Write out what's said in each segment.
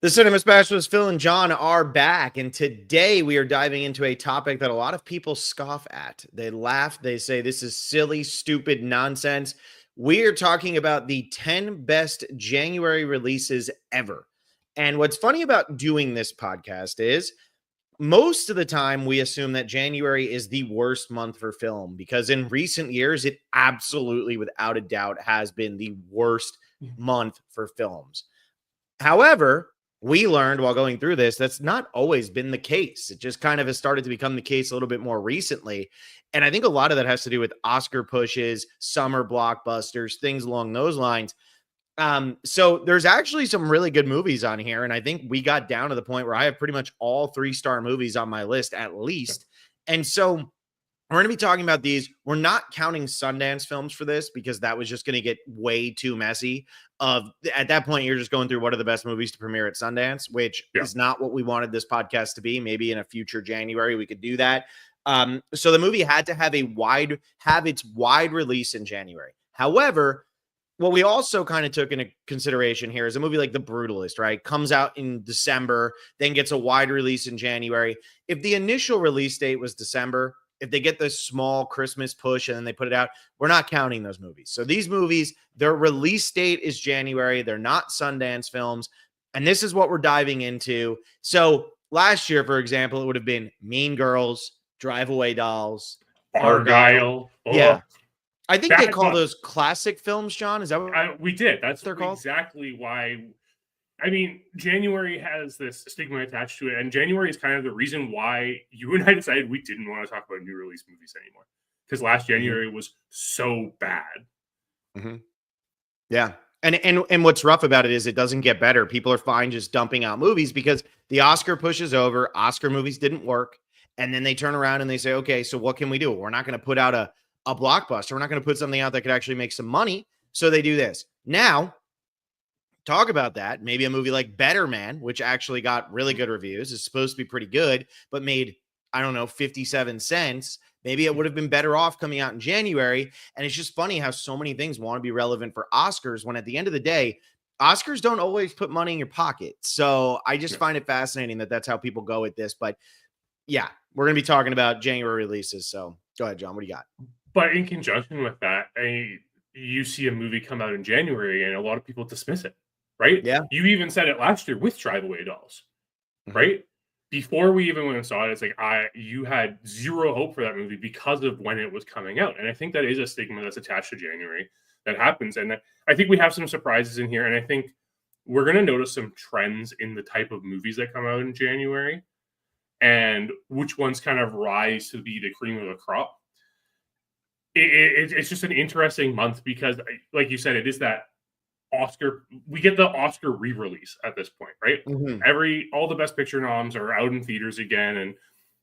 The Cinema Specialists, Phil and John, are back, and today we are diving into a topic that a lot of people scoff at. They laugh, they say this is silly, stupid nonsense. We are talking about the 10 best January releases ever. And what's funny about doing this podcast is most of the time we assume that January is the worst month for film because in recent years, it absolutely, without a doubt, has been the worst month for films. However, we learned while going through this that's not always been the case. It just kind of has started to become the case a little bit more recently. And I think a lot of that has to do with Oscar pushes, summer blockbusters, things along those lines. So there's actually some really good movies on here. And I think we got down to the point where I have pretty much all 3-star movies on my list at least. And so we're going to be talking about these. We're not counting Sundance films for this because that was just going to get way too messy. At that point, you're just going through what are the best movies to premiere at Sundance, which is not what we wanted this podcast to be. Maybe in a future January, we could do that. So the movie had to have its wide release in January. However, what we also kind of took into consideration here is a movie like The Brutalist, right? Comes out in December, then gets a wide release in January. If the initial release date was December, if they get this small Christmas push and then they put it out, we're not counting those movies. So these movies, their release date is January. They're not Sundance films. And this is what we're diving into. So last year, for example, it would have been Mean Girls, Drive Away Dolls, Argyle. Yeah. I think they call those classic films, John. Is that what we did? That's they're called? Exactly why. I mean, January has this stigma attached to it, and January is kind of the reason why you and I decided we didn't want to talk about new release movies anymore, because last January was so bad. Yeah, and what's rough about it is it doesn't get better. People are fine just dumping out movies because the Oscar push is over. Oscar movies didn't work, and then they turn around and they say, okay, so what can we do? We're not going to put out a blockbuster. We're not going to put something out that could actually make some money. So they do this. Now, talk about that. Maybe a movie like Better Man, which actually got really good reviews, is supposed to be pretty good, but made, 57 cents. Maybe it would have been better off coming out in January. And it's just funny how so many things want to be relevant for Oscars when at the end of the day, Oscars don't always put money in your pocket. So I just find it fascinating that that's how people go with this. But yeah, we're going to be talking about January releases. So go ahead, John. What do you got? But in conjunction with that, you see a movie come out in January and a lot of people dismiss it, right? Yeah. You even said it last year with Drive Away Dolls, right? Before we even went and saw it, it's like you had zero hope for that movie because of when it was coming out. And I think that is a stigma that's attached to January that happens. And I think we have some surprises in here. And I think we're going to notice some trends in the type of movies that come out in January and which ones kind of rise to be the cream of the crop. It's just an interesting month because, like you said, it is that Oscar. We get the Oscar re-release at this point, right? All the Best Picture noms are out in theaters again, and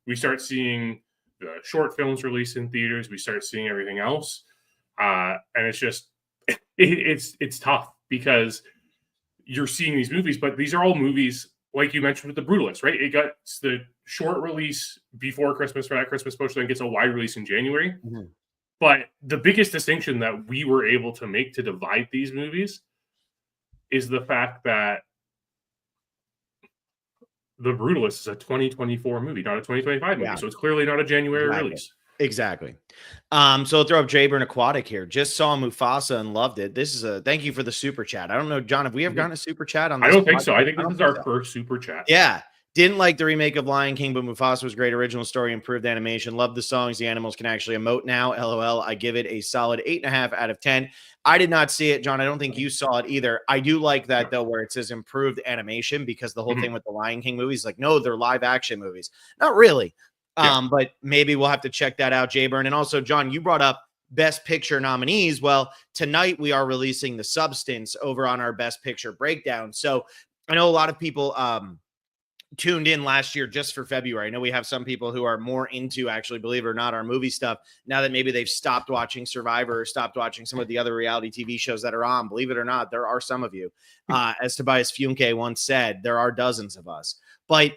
we start seeing the short films released in theaters. We start seeing everything else, and it's just it's tough because you're seeing these movies, but these are all movies like you mentioned with The Brutalist, right? It got the short release before Christmas for that Christmas push, then gets a wide release in January. But the biggest distinction that we were able to make to divide these movies is the fact that The Brutalist is a 2024 movie, not a 2025 movie. So it's clearly not a January release. Exactly. So I'll throw up Jayburn Aquatic here. Just saw Mufasa and loved it. This is thank you for the super chat. I don't know, John, have we ever gotten a super chat on this? I don't think so. I think this is our first super chat. Yeah. Didn't like the remake of Lion King, but Mufasa was great. Original story, improved animation. Love the songs. The animals can actually emote now. LOL. I give it a solid 8.5 out of 10. I did not see it, John. I don't think you saw it either. I do like that, though, where it says improved animation because the whole thing with the Lion King movies, like, no, they're live action movies. Not really. But maybe we'll have to check that out, Jayburn. And also, John, you brought up Best Picture nominees. Well, tonight we are releasing The Substance over on our Best Picture breakdown. So I know a lot of people tuned in last year just for February. I know we have some people who are more into, actually, believe it or not, our movie stuff now that maybe they've stopped watching Survivor or stopped watching some of the other reality TV shows that are on. Believe it or not, there are some of you. As Tobias Funke once said, there are dozens of us. But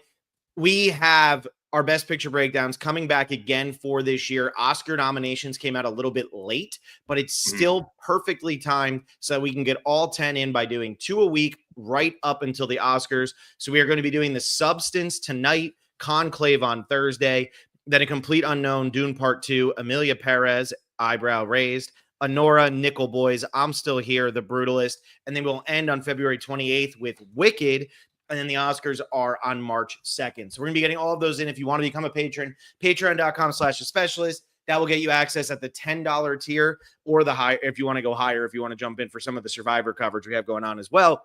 we have our Best Picture breakdowns coming back again for this year. Oscar nominations came out a little bit late, but it's still perfectly timed so we can get all 10 in by doing 2 a week right up until the Oscars. So we are going to be doing The Substance tonight, Conclave on Thursday, then A Complete Unknown, Dune Part 2, Emilia Perez, Eyebrow Raised, Anora, Nickel Boys, I'm Still Here, The Brutalist, and then we'll end on February 28th with Wicked, and then the Oscars are on March 2nd. So we're going to be getting all of those in. If you want to become a patron, patreon.com/thespecialist. That will get you access at the $10 tier or the high. If you want to go higher, if you want to jump in for some of the Survivor coverage we have going on as well,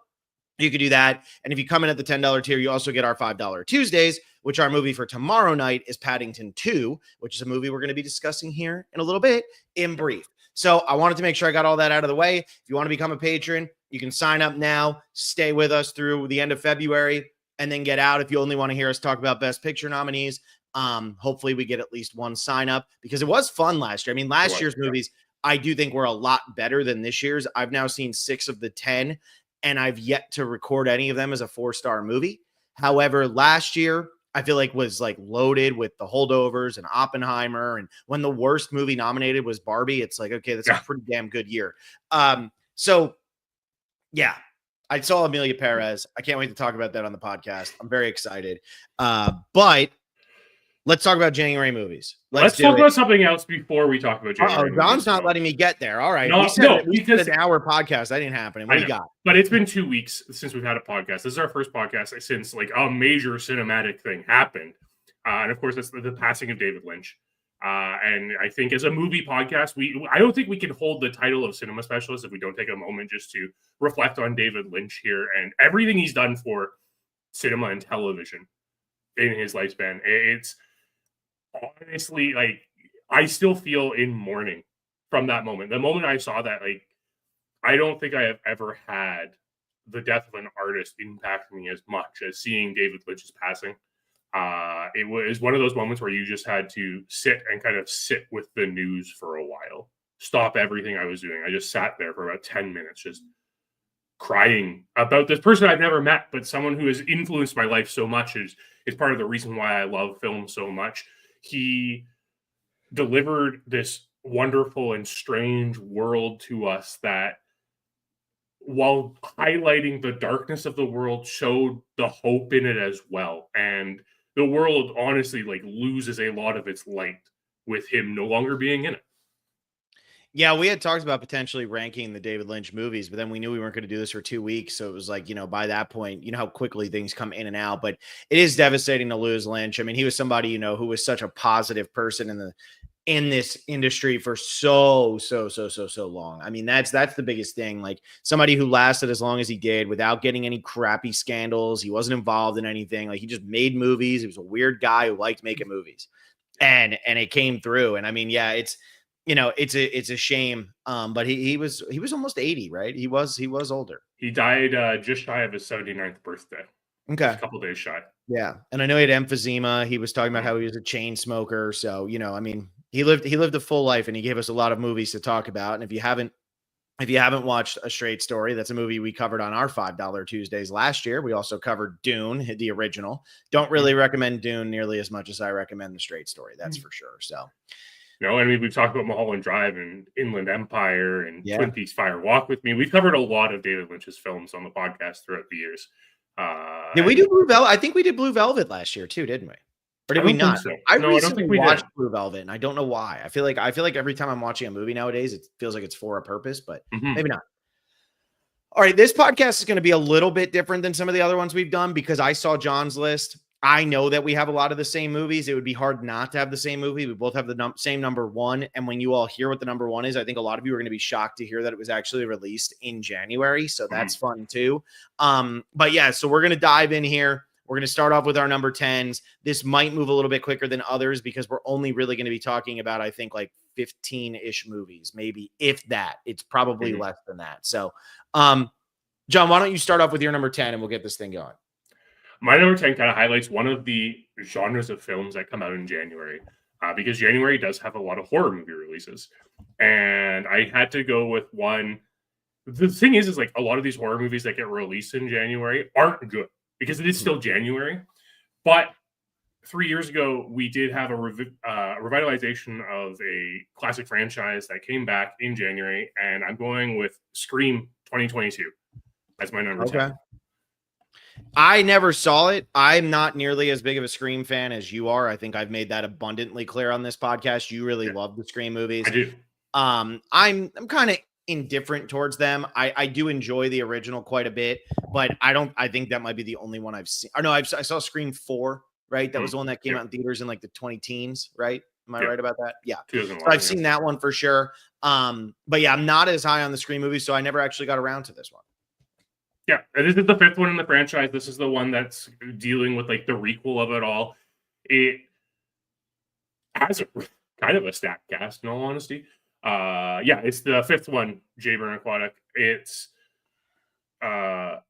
you could do that. And if you come in at the $10 tier, you also get our $5 Tuesdays, which our movie for tomorrow night is Paddington 2, which is a movie we're going to be discussing here in a little bit in brief. So I wanted to make sure I got all that out of the way. If you want to become a patron, you can sign up now, stay with us through the end of February, and then get out if you only want to hear us talk about Best Picture nominees. Hopefully we get at least one sign up because it was fun last year. I mean, last year's movies, I do think were a lot better than this year's. I've now seen 6 of the 10, and I've yet to record any of them as a 4-star movie. However, last year, I feel like was like loaded with The Holdovers and Oppenheimer. And when the worst movie nominated was Barbie, it's like, okay, that's a pretty damn good year. So yeah, I saw Emilia Perez. I can't wait to talk about that on the podcast. I'm very excited. But let's talk about January movies. Let's talk about something else before we talk about January. Don's not letting me get there. All right. No, we said an hour podcast. That didn't happen. What do you got? But it's been 2 weeks since we've had a podcast. This is our first podcast since like a major cinematic thing happened. And of course, it's the passing of David Lynch. And I think as a movie podcast, I don't think we can hold the title of cinema specialist if we don't take a moment just to reflect on David Lynch here and everything he's done for cinema and television in his lifespan. It's honestly like I still feel in mourning from that moment. The moment I saw that, like, I don't think I have ever had the death of an artist impact me as much as seeing David Lynch's passing. It was one of those moments where you just had to sit with the news for a while, stop everything I was doing. I just sat there for about 10 minutes, just crying about this person I've never met, but someone who has influenced my life so much is part of the reason why I love film so much. He delivered this wonderful and strange world to us that, while highlighting the darkness of the world, showed the hope in it as well. And the world honestly like loses a lot of its light with him no longer being in it. Yeah, we had talked about potentially ranking the David Lynch movies, but then we knew we weren't going to do this for 2 weeks. So it was like, by that point, how quickly things come in and out. But it is devastating to lose Lynch. I mean, he was somebody, who was such a positive person in this industry for so long. I mean, that's the biggest thing. Like, somebody who lasted as long as he did without getting any crappy scandals. He wasn't involved in anything. Like, he just made movies. He was a weird guy who liked making movies, and it came through. And I mean, yeah, it's a shame. But he was almost 80, right? He was older. He died just shy of his 79th birthday. Okay. A couple days shy. Yeah. And I know he had emphysema. He was talking about how he was a chain smoker. So, I mean, he lived a full life, and he gave us a lot of movies to talk about. And if you haven't watched A Straight Story, that's a movie we covered on our $5 Tuesdays last year. We also covered Dune, the original. Don't really recommend Dune nearly as much as I recommend The Straight Story. That's for sure. So, I mean, we've talked about Mulholland Drive and Inland Empire and Twin Peaks Fire Walk with Me. We've covered a lot of David Lynch's films on the podcast throughout the years. Did we do Blue Velvet? I think we did Blue Velvet last year too, didn't we? Or did we not? So. I recently watched Blue Velvet, and I don't know why. I feel like every time I'm watching a movie nowadays, it feels like it's for a purpose, but maybe not. All right, this podcast is going to be a little bit different than some of the other ones we've done because I saw John's list. I know that we have a lot of the same movies. It would be hard not to have the same movie. We both have the same number one. And when you all hear what the number one is, I think a lot of you are going to be shocked to hear that it was actually released in January. So that's fun too. But yeah, so we're going to dive in here. We're going to start off with our number 10s. This might move a little bit quicker than others because we're only really going to be talking about, I think, like 15-ish movies, maybe, if that. It's probably less than that. So, John, why don't you start off with your number 10 and we'll get this thing going. My number 10 kind of highlights one of the genres of films that come out in January because January does have a lot of horror movie releases. And I had to go with one. The thing is like a lot of these horror movies that get released in January aren't good because it is still January. But 3 years ago, we did have a revitalization of a classic franchise that came back in January, and I'm going with Scream 2022 as my number 10. I never saw it. I'm not nearly as big of a Scream fan as you are. I think I've made that abundantly clear on this podcast. You really love the Scream movies. I do. I'm kind of indifferent towards them. I do enjoy the original quite a bit, but I think that might be the only one I've seen. Or no, I saw Scream 4, right? That was the one that came out in theaters in like the 2010s, right? Am I right about that? Yeah. So I've seen that one for sure. But yeah, I'm not as high on the Scream movies, so I never actually got around to this one. Yeah, this is the 5th one in the franchise. This is the one that's dealing with like the requel of it all. It has kind of a stacked cast, in all honesty. Yeah, it's the 5th one, Jayburn Aquatic. It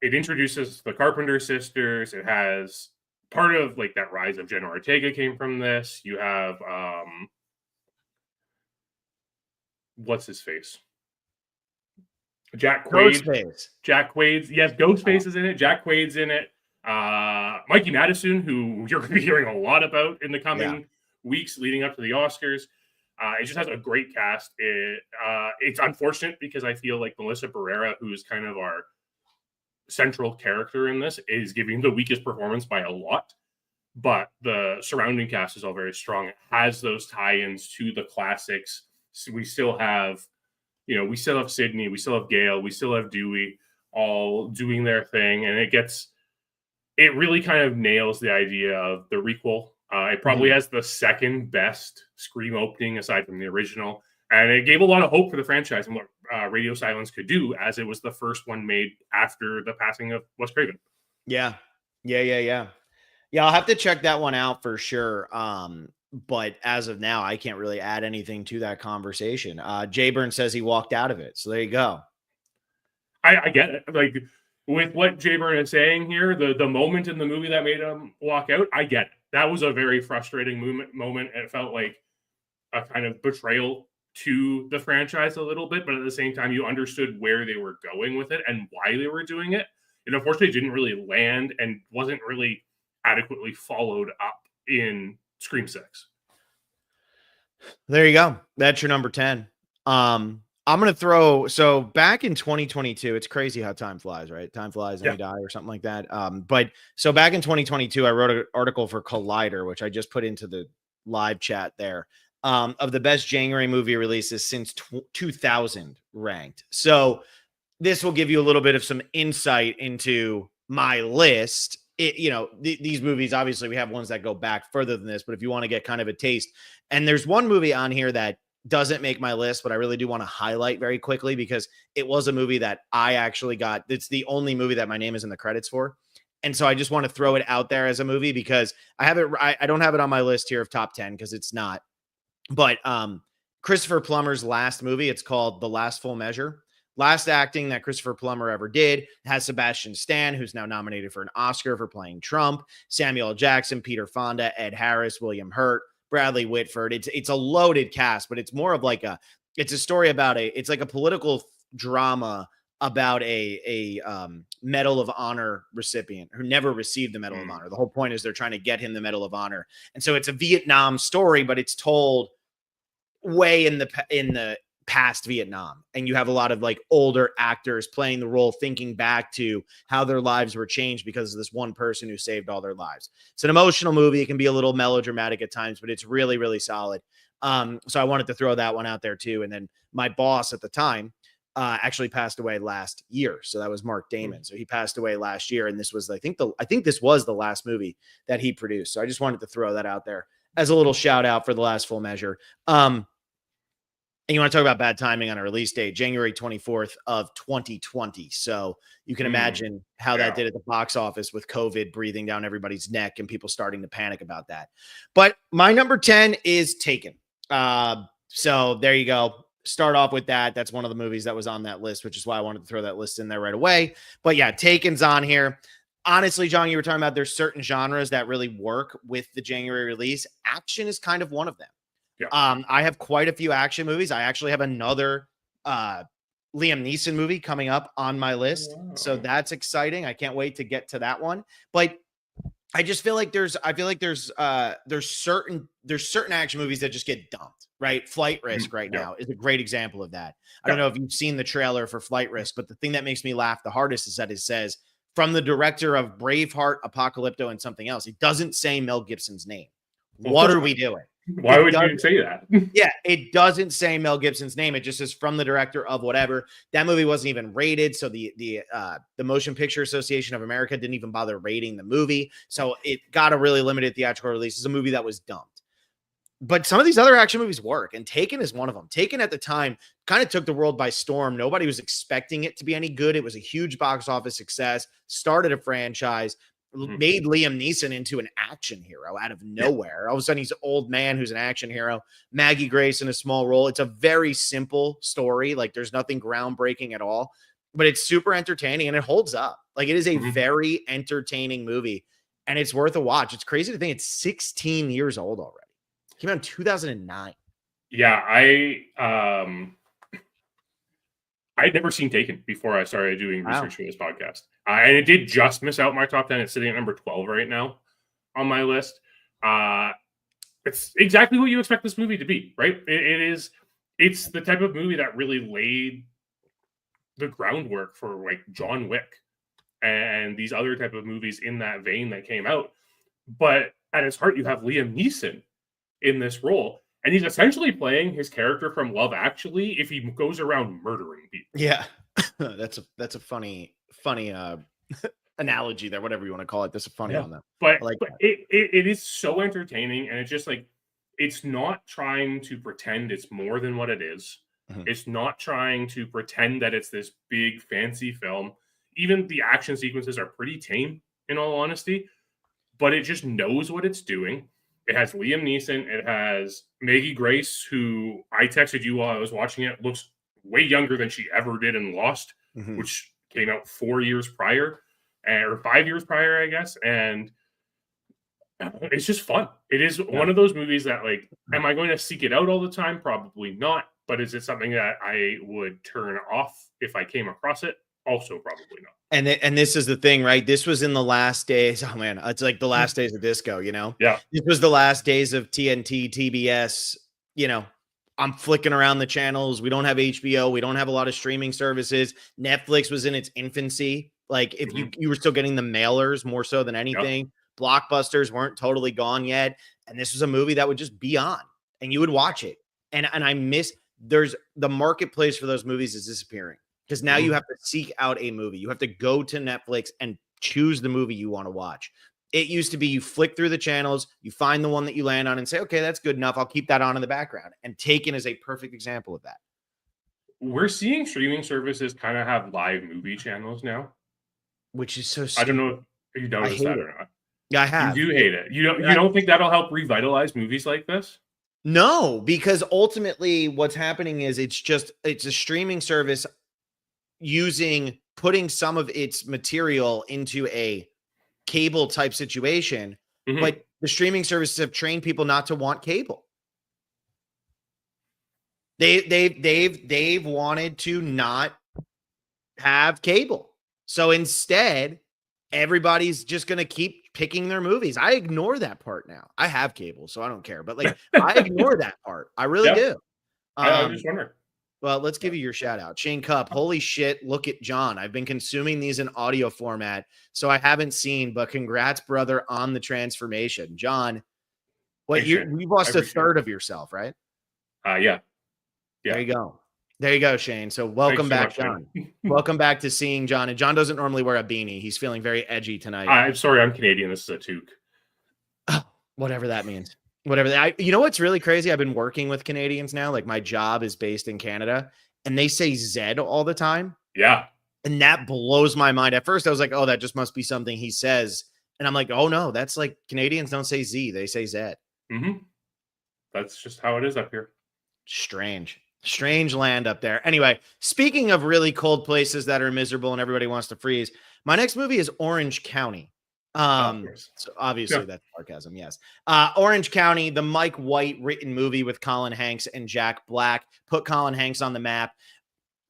introduces the Carpenter sisters. It has part of like that rise of Jenna Ortega came from this. You have what's his face? Jack Quaid. Ghostface. Jack Quaid's, yes, Ghostface is in it. Jack Quaid's in it. Mikey Madison, who you're going to be hearing a lot about in the coming weeks leading up to the Oscars. It just has a great cast. It's unfortunate because I feel like Melissa Barrera, who is kind of our central character in this, is giving the weakest performance by a lot. But the surrounding cast is all very strong. It has those tie-ins to the classics. So we still have, we still have Sydney, we still have Gail, we still have Dewey, all doing their thing, and it really kind of nails the idea of the requel. It probably has the second best Scream opening aside from the original, and it gave a lot of hope for the franchise and what Radio Silence could do, as it was the first one made after the passing of Wes Craven. Yeah, I'll have to check that one out for sure. But as of now, I can't really add anything to that conversation. Jayburn says he walked out of it. So there you go. I get it. Like with what Jayburn is saying here, the moment in the movie that made him walk out, I get it. That was a very frustrating moment. It felt like a kind of betrayal to the franchise a little bit, but at the same time, you understood where they were going with it and why they were doing it. It unfortunately didn't really land and wasn't really adequately followed up in Scream 6. There you go. That's your number 10. I'm going to throw, so back in 2022, it's crazy how time flies, right? Time flies and we die or something like that. But so back in 2022, I wrote an article for Collider, which I just put into the live chat there, of the best January movie releases since 2000 ranked. So this will give you a little bit of some insight into my list. These movies, obviously we have ones that go back further than this, but if you want to get kind of a taste, and there's one movie on here that doesn't make my list, but I really do want to highlight very quickly because it was a movie that I actually got. It's the only movie that my name is in the credits for. And so I just want to throw it out there as a movie because I don't have it on my list here of top 10 because it's not, but Christopher Plummer's last movie, it's called The Last Full Measure. Last acting that Christopher Plummer ever did. Has Sebastian Stan, who's now nominated for an Oscar for playing Trump, Samuel L. Jackson, Peter Fonda, Ed Harris, William Hurt, Bradley Whitford. It's a loaded cast, but it's more of like it's a story about it's like a political drama about a Medal of Honor recipient who never received the Medal of Honor. The whole point is they're trying to get him the Medal of Honor. And so it's a Vietnam story, but it's told way in the past Vietnam, and you have a lot of like older actors playing the role, thinking back to how their lives were changed because of this one person who saved all their lives. It's an emotional movie. It can be a little melodramatic at times, but it's really, really solid. So I wanted to throw that one out there too. And then my boss at the time actually passed away last year. So that was Mark Damon. So he passed away last year, and this was I think this was the last movie that he produced. So I just wanted to throw that out there as a little shout out for The Last Full Measure. And you want to talk about bad timing on a release date, January 24th of 2020. So you can imagine how that did at the box office with COVID breathing down everybody's neck and people starting to panic about that. But my number 10 is Taken. So there you go. Start off with that. That's one of the movies that was on that list, which is why I wanted to throw that list in there right away. But yeah, Taken's on here. Honestly, John, you were talking about there's certain genres that really work with the January release. Action is kind of one of them. Yeah. I have quite a few action movies. I actually have another Liam Neeson movie coming up on my list. Wow. So that's exciting. I can't wait to get to that one. But I just feel like there's certain action movies that just get dumped, right? Flight Risk right now is a great example of that. I don't know if you've seen the trailer for Flight Risk, but the thing that makes me laugh the hardest is that it says from the director of Braveheart, Apocalypto, and something else. It doesn't say Mel Gibson's name. What are we doing? Why would you say that? Yeah, it doesn't say Mel Gibson's name. It just says from the director of whatever. That movie wasn't even rated, so the Motion Picture Association of America didn't even bother rating the movie. So it got a really limited theatrical release. It's a movie that was dumped. But some of these other action movies work, and Taken is one of them. Taken at the time kind of took the world by storm. Nobody was expecting it to be any good. It was a huge box office success, started a franchise, made Liam Neeson into an action hero out of nowhere. All of a sudden, he's an old man who's an action hero. Maggie Grace in a small role. It's a very simple story. Like, there's nothing groundbreaking at all, but it's super entertaining and it holds up. Like, it is a very entertaining movie, and it's worth a watch. It's crazy to think it's 16 years old already. It came out in 2009. Yeah, I'd never seen Taken before I started doing research for this podcast. And it did just miss out my top 10. It's sitting at number 12 right now on my list. It's exactly what you expect this movie to be, right? It's the type of movie that really laid the groundwork for like John Wick and these other type of movies in that vein that came out. But at its heart, you have Liam Neeson in this role. And he's essentially playing his character from Love Actually if he goes around murdering people. Yeah. That's a funny analogy there, whatever you want to call it. That's a funny on that. But it is so entertaining, and it's just like, it's not trying to pretend it's more than what it is. It's not trying to pretend that it's this big fancy film. Even the action sequences are pretty tame, in all honesty, but it just knows what it's doing. It has Liam Neeson. It has Maggie Grace, who I texted you while I was watching it, looks way younger than she ever did in Lost, which came out 4 years prior, or 5 years prior, I guess. And it's just fun. It is one of those movies that, like, am I going to seek it out all the time? Probably not. But is it something that I would turn off if I came across it? Also, probably not. And this is the thing, right? This was in the last days. Oh man, it's like the last days of disco, you know? Yeah. This was the last days of TNT, TBS. You know, I'm flicking around the channels. We don't have HBO. We don't have a lot of streaming services. Netflix was in its infancy. Like, if you were still getting the mailers more so than anything. Blockbusters weren't totally gone yet. And this was a movie that would just be on and you would watch it. And I miss, there's the marketplace for those movies is disappearing. Because now you have to seek out a movie. You have to go to Netflix and choose the movie you want to watch. It used to be you flick through the channels, you find the one that you land on and say, okay, that's good enough. I'll keep that on in the background. And Taken is a perfect example of that. We're seeing streaming services kind of have live movie channels now. Which is so stupid. I don't know if you noticed that or not. Yeah, I have. You do hate it. You don't think that'll help revitalize movies like this? No, because ultimately what's happening is it's a streaming service putting some of its material into a cable type situation, but the streaming services have trained people not to want cable. They've wanted to not have cable. So instead, everybody's just going to keep picking their movies. I ignore that part now. I have cable, so I don't care. But like, I ignore that part. I really do. I'm just wondering. Well, let's give you your shout out. Shane Cup, holy shit, look at John. I've been consuming these in audio format, so I haven't seen, but congrats, brother, on the transformation. John, you've lost a third of yourself, right? Yeah. There you go, Shane. So welcome back, John. Welcome back to seeing John. And John doesn't normally wear a beanie. He's feeling very edgy tonight. I'm sorry, I'm Canadian. This is a toque. Oh, whatever that means. You know what's really crazy? I've been working with Canadians now. Like, my job is based in Canada, and they say Zed all the time. Yeah. And that blows my mind. At first, I was like, oh, that just must be something he says. And I'm like, oh, no, that's like Canadians don't say Z. They say Zed. That's just how it is up here. Strange land up there. Anyway, speaking of really cold places that are miserable and everybody wants to freeze, my next movie is Orange County. So obviously that's sarcasm. Yes. Orange County, the Mike White written movie with Colin Hanks and Jack Black, put Colin Hanks on the map.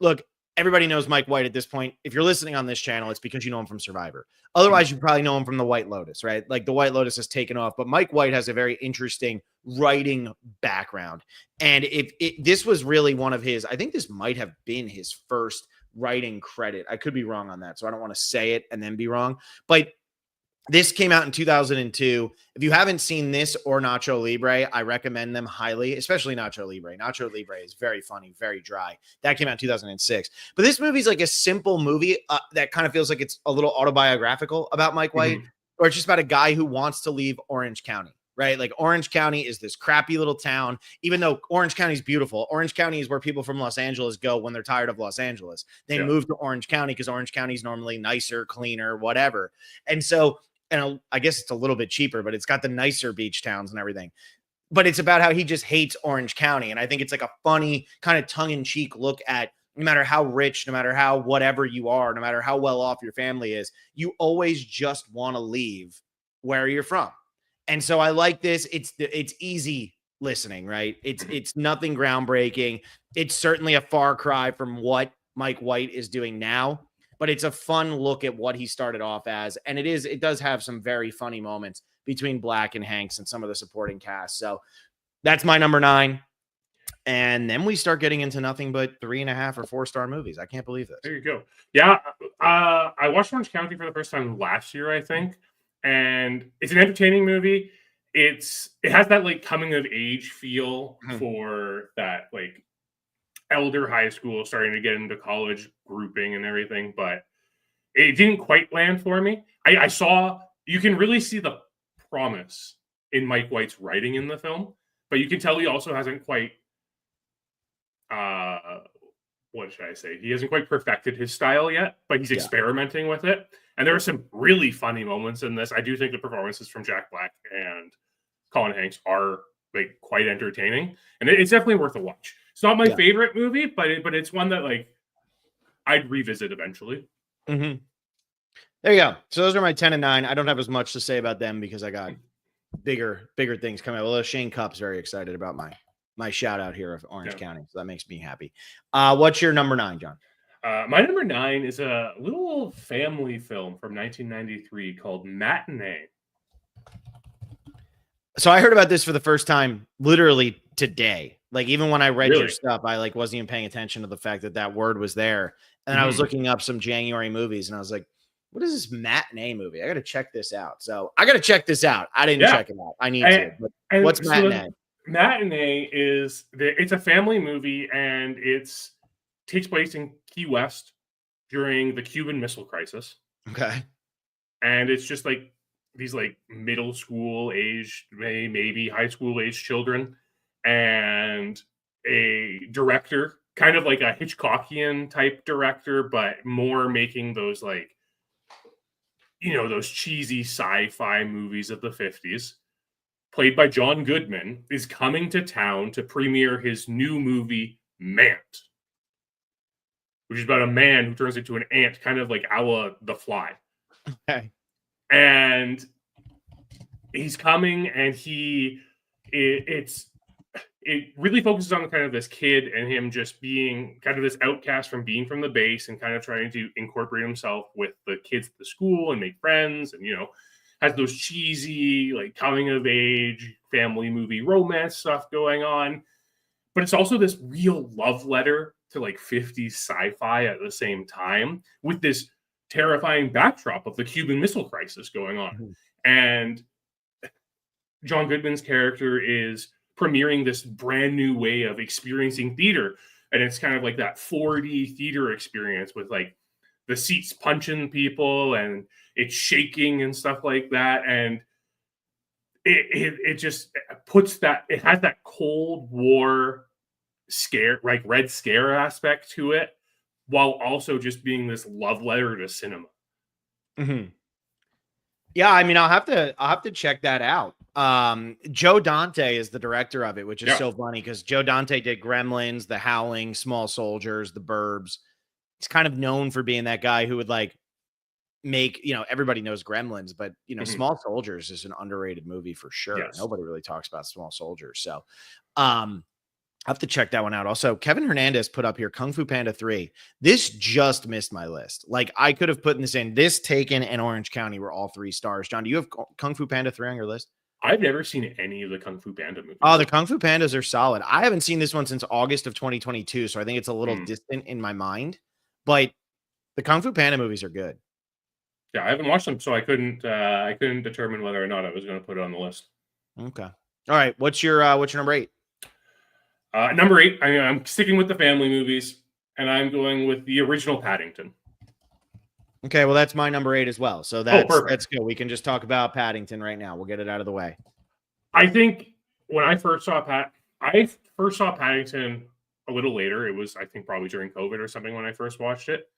Look, everybody knows Mike White at this point. If you're listening on this channel, it's because you know him from Survivor. Otherwise, you probably know him from The White Lotus, right? Like The White Lotus has taken off, but Mike White has a very interesting writing background. And if this was really one of his, I think this might have been his first writing credit. I could be wrong on that, so I don't want to say it and then be wrong. But this came out in 2002. If you haven't seen this or Nacho Libre, I recommend them highly, especially Nacho Libre. Nacho Libre is very funny, very dry. That came out in 2006. But this movie is like a simple movie that kind of feels like it's a little autobiographical about Mike White, or it's just about a guy who wants to leave Orange County, right? Like Orange County is this crappy little town, even though Orange County is beautiful. Orange County is where people from Los Angeles go when they're tired of Los Angeles. They move to Orange County because Orange County is normally nicer, cleaner, whatever. And so, and I guess it's a little bit cheaper, but it's got the nicer beach towns and everything. But it's about how he just hates Orange County. And I think it's like a funny kind of tongue-in-cheek look at no matter how rich, no matter how whatever you are, no matter how well off your family is, you always just want to leave where you're from. And so I like this. It's easy listening, right? It's nothing groundbreaking. It's certainly a far cry from what Mike White is doing now, but it's a fun look at what he started off as. And it does have some very funny moments between Black and Hanks and some of the supporting cast. So that's my number 9. And then we start getting into nothing but 3.5 or 4-star movies. I can't believe this. There you go. Yeah. I watched Orange County for the first time last year, I think. And it's an entertaining movie. It has that like coming of age feel for that like elder high school starting to get into college grouping and everything, but it didn't quite land for me. I saw, you can really see the promise in Mike White's writing in the film, but you can tell he also hasn't quite what should I say? He hasn't quite perfected his style yet, but he's experimenting with it. And there are some really funny moments in this. I do think the performances from Jack Black and Colin Hanks are like quite entertaining, and it's definitely worth a watch. It's not my favorite movie, but it's one that like I'd revisit eventually. There you go. So those are my 10 and 9. I don't have as much to say about them because I got bigger things coming up. Although Shane Cupp's very excited about my shout out here of Orange County, so that makes me happy. What's your number 9, John? My number 9 is a little family film from 1993 called Matinee. So I heard about this for the first time literally today. Like even when I read your stuff, I like wasn't even paying attention to the fact that word was there. And I was looking up some January movies and I was like, what is this Matinee movie? I got to check this out. So I got to check this out. I didn't check it out. I need to. But what's Matinee? Matinee it's a family movie, and it takes place in Key West during the Cuban Missile Crisis. Okay. And it's just like these like middle school age, maybe high school age children, and a director, kind of like a Hitchcockian type director, but more making those like, you know, those cheesy sci-fi movies of the 50s. Played by John Goodman, is coming to town to premiere his new movie, Mant, which is about a man who turns into an ant, kind of like a la The Fly. Okay. And he's coming, and it really focuses on kind of this kid and him just being kind of this outcast from being from the base and kind of trying to incorporate himself with the kids at the school and make friends, and, you know, has those cheesy, like, coming of age family movie romance stuff going on. But it's also this real love letter to like 50s sci-fi at the same time, with this terrifying backdrop of the Cuban Missile Crisis going on. And John Goodman's character is premiering this brand new way of experiencing theater. And it's kind of like that 4D theater experience with like the seats punching people and it's shaking and stuff like that. And it just puts that, it has that Cold War scare, like Red Scare aspect to it, while also just being this love letter to cinema. Yeah, I mean, I'll have to check that out. Joe Dante is the director of it, which is so funny because Joe Dante did Gremlins, The Howling, Small Soldiers, The Burbs. He's kind of known for being that guy who would like make, you know, everybody knows Gremlins, but you know, Small Soldiers is an underrated movie for sure. Nobody really talks about Small Soldiers. So I have to check that one out. Also, Kevin Hernandez put up here Kung Fu Panda 3. This just missed my list. Like, I could have put this in. This, Taken, and Orange County were all 3 stars. John, do you have Kung Fu Panda 3 on your list? I've never seen any of the Kung Fu Panda movies. Oh, the Kung Fu Pandas are solid. I haven't seen this one since August of 2022, so I think it's a little distant in my mind. But the Kung Fu Panda movies are good. Yeah, I haven't watched them, so I couldn't determine whether or not I was going to put it on the list. Okay. All right. What's your number 8? Number 8, I'm sticking with the family movies, and I'm going with the original Paddington. Okay, well, that's my number 8 as well. So that's good. We can just talk about Paddington right now. We'll get it out of the way. I think when I first saw Paddington a little later. It was, I think, probably during COVID or something when I first watched it.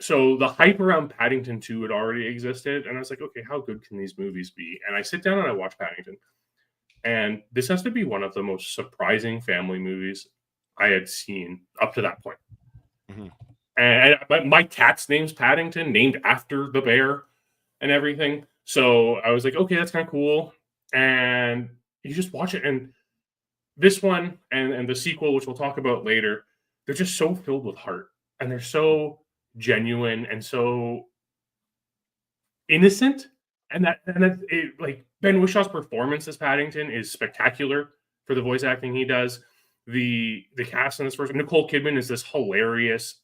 So the hype around Paddington 2 had already existed, and I was like, okay, how good can these movies be? And I sit down and I watch Paddington. And this has to be one of the most surprising family movies I had seen up to that point. Mm-hmm. And my cat's name's Paddington, named after the bear and everything. So I was like, okay, that's kind of cool. And you just watch it. And this one and the sequel, which we'll talk about later, they're just so filled with heart. And they're so genuine and so innocent. And like Ben Wishaw's performance as Paddington is spectacular for the voice acting he does. The cast in this version, Nicole Kidman is this hilarious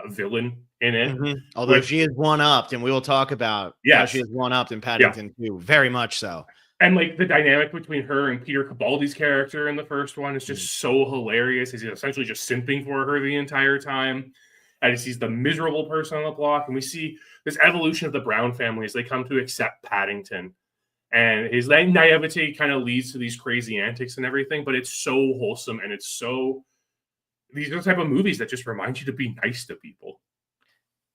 villain in it. Mm-hmm. Although she is one-upped, and we will talk about how she is one-upped in Paddington too, very much so. And like the dynamic between her and Peter Capaldi's character in the first one is just so hilarious. He's essentially just simping for her the entire time. And he's the miserable person on the block. And we see this evolution of the Brown family as they come to accept Paddington. And his naivety kind of leads to these crazy antics and everything, but it's so wholesome and it's so... These are the type of movies that just remind you to be nice to people.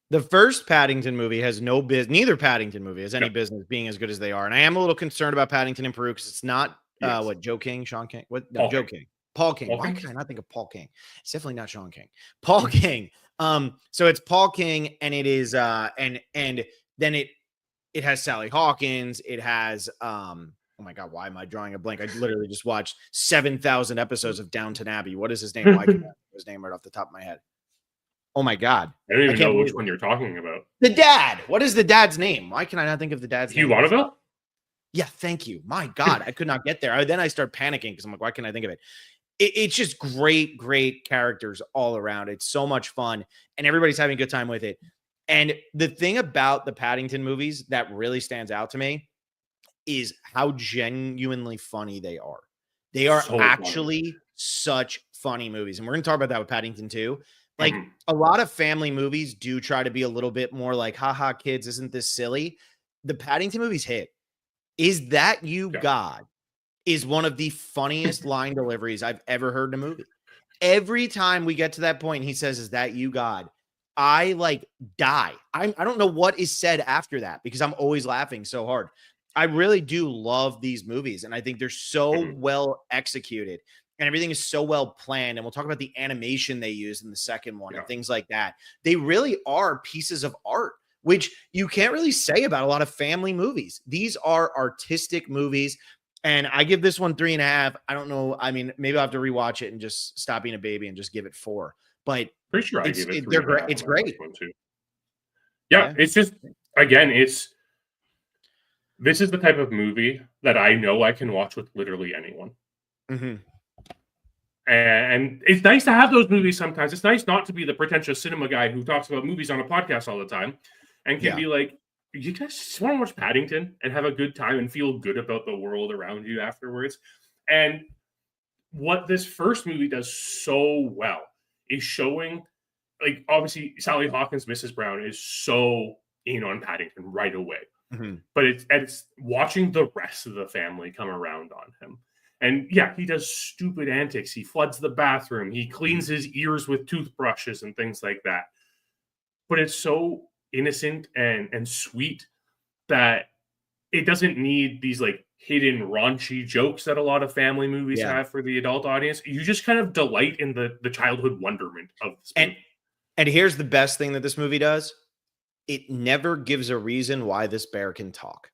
The first Paddington movie has no business. Neither Paddington movie has any business being as good as they are. And I am a little concerned about Paddington in Peru because it's not Joe King, Sean King. What? No, Joe King. Paul King. Why can I not think of Paul King? It's definitely not Sean King. Paul King. So it's Paul King, and it is and then it has Sally Hawkins. It has oh my God, why am I drawing a blank? I literally just watched 7,000 episodes of Downton Abbey. What is his name? Why can't I think of his name right off the top of my head? Oh my God. I don't even know which one you're talking about. The dad. What is the dad's name? Why can I not think of the dad's name? Hugh Lauderdale? Yeah, thank you. My God, I could not get there. Then I start panicking because I'm like, why can't I think of it? It's just great characters all around. It's so much fun, and everybody's having a good time with it. And the thing about the Paddington movies that really stands out to me is how genuinely funny they are. They are so actually such funny movies. And we're going to talk about that with Paddington too. Like a lot of family movies do try to be a little bit more like, haha, kids, isn't this silly? The Paddington movies hit. Is that you, God? Is one of the funniest line deliveries I've ever heard in a movie. Every time we get to that point, he says, is that you, God? I like die. I don't know what is said after that because I'm always laughing so hard. I really do love these movies, and I think they're so well executed. And everything is so well planned. And we'll talk about the animation they used in the second one and things like that. They really are pieces of art, which you can't really say about a lot of family movies. These are artistic movies. And I give this one 3.5. I don't know. I mean, maybe I'll have to rewatch it and just stop being a baby and just give it 4. But pretty sure I give it 3. They're great. It's great. Yeah, it's just, again, this is the type of movie that I know I can watch with literally anyone. Mm-hmm. And it's nice to have those movies sometimes. It's nice not to be the pretentious cinema guy who talks about movies on a podcast all the time and can be like, you guys just want to watch Paddington and have a good time and feel good about the world around you afterwards. And what this first movie does so well is showing, like, obviously Sally Hawkins, Mrs. Brown, is so in on Paddington right away. Mm-hmm. But it's watching the rest of the family come around on him. And yeah, he does stupid antics. He floods the bathroom. He cleans his ears with toothbrushes and things like that. But it's so innocent and sweet that it doesn't need these like hidden raunchy jokes that a lot of family movies have for the adult audience. You just kind of delight in the childhood wonderment of this movie. And here's the best thing that this movie does. It never gives a reason why this bear can talk.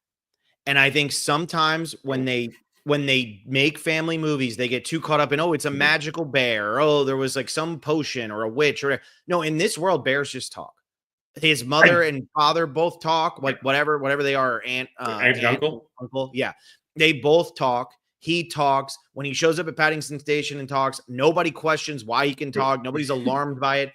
And I think sometimes when they when they make family movies, they get too caught up in, oh, it's a magical bear. Oh, there was like some potion or a witch or no, in this world, bears just talk. His mother and father both talk, like whatever they are, aunt and uncle. Yeah. They both talk. He talks. When he shows up at Paddington Station and talks, nobody questions why he can talk. Nobody's alarmed by it.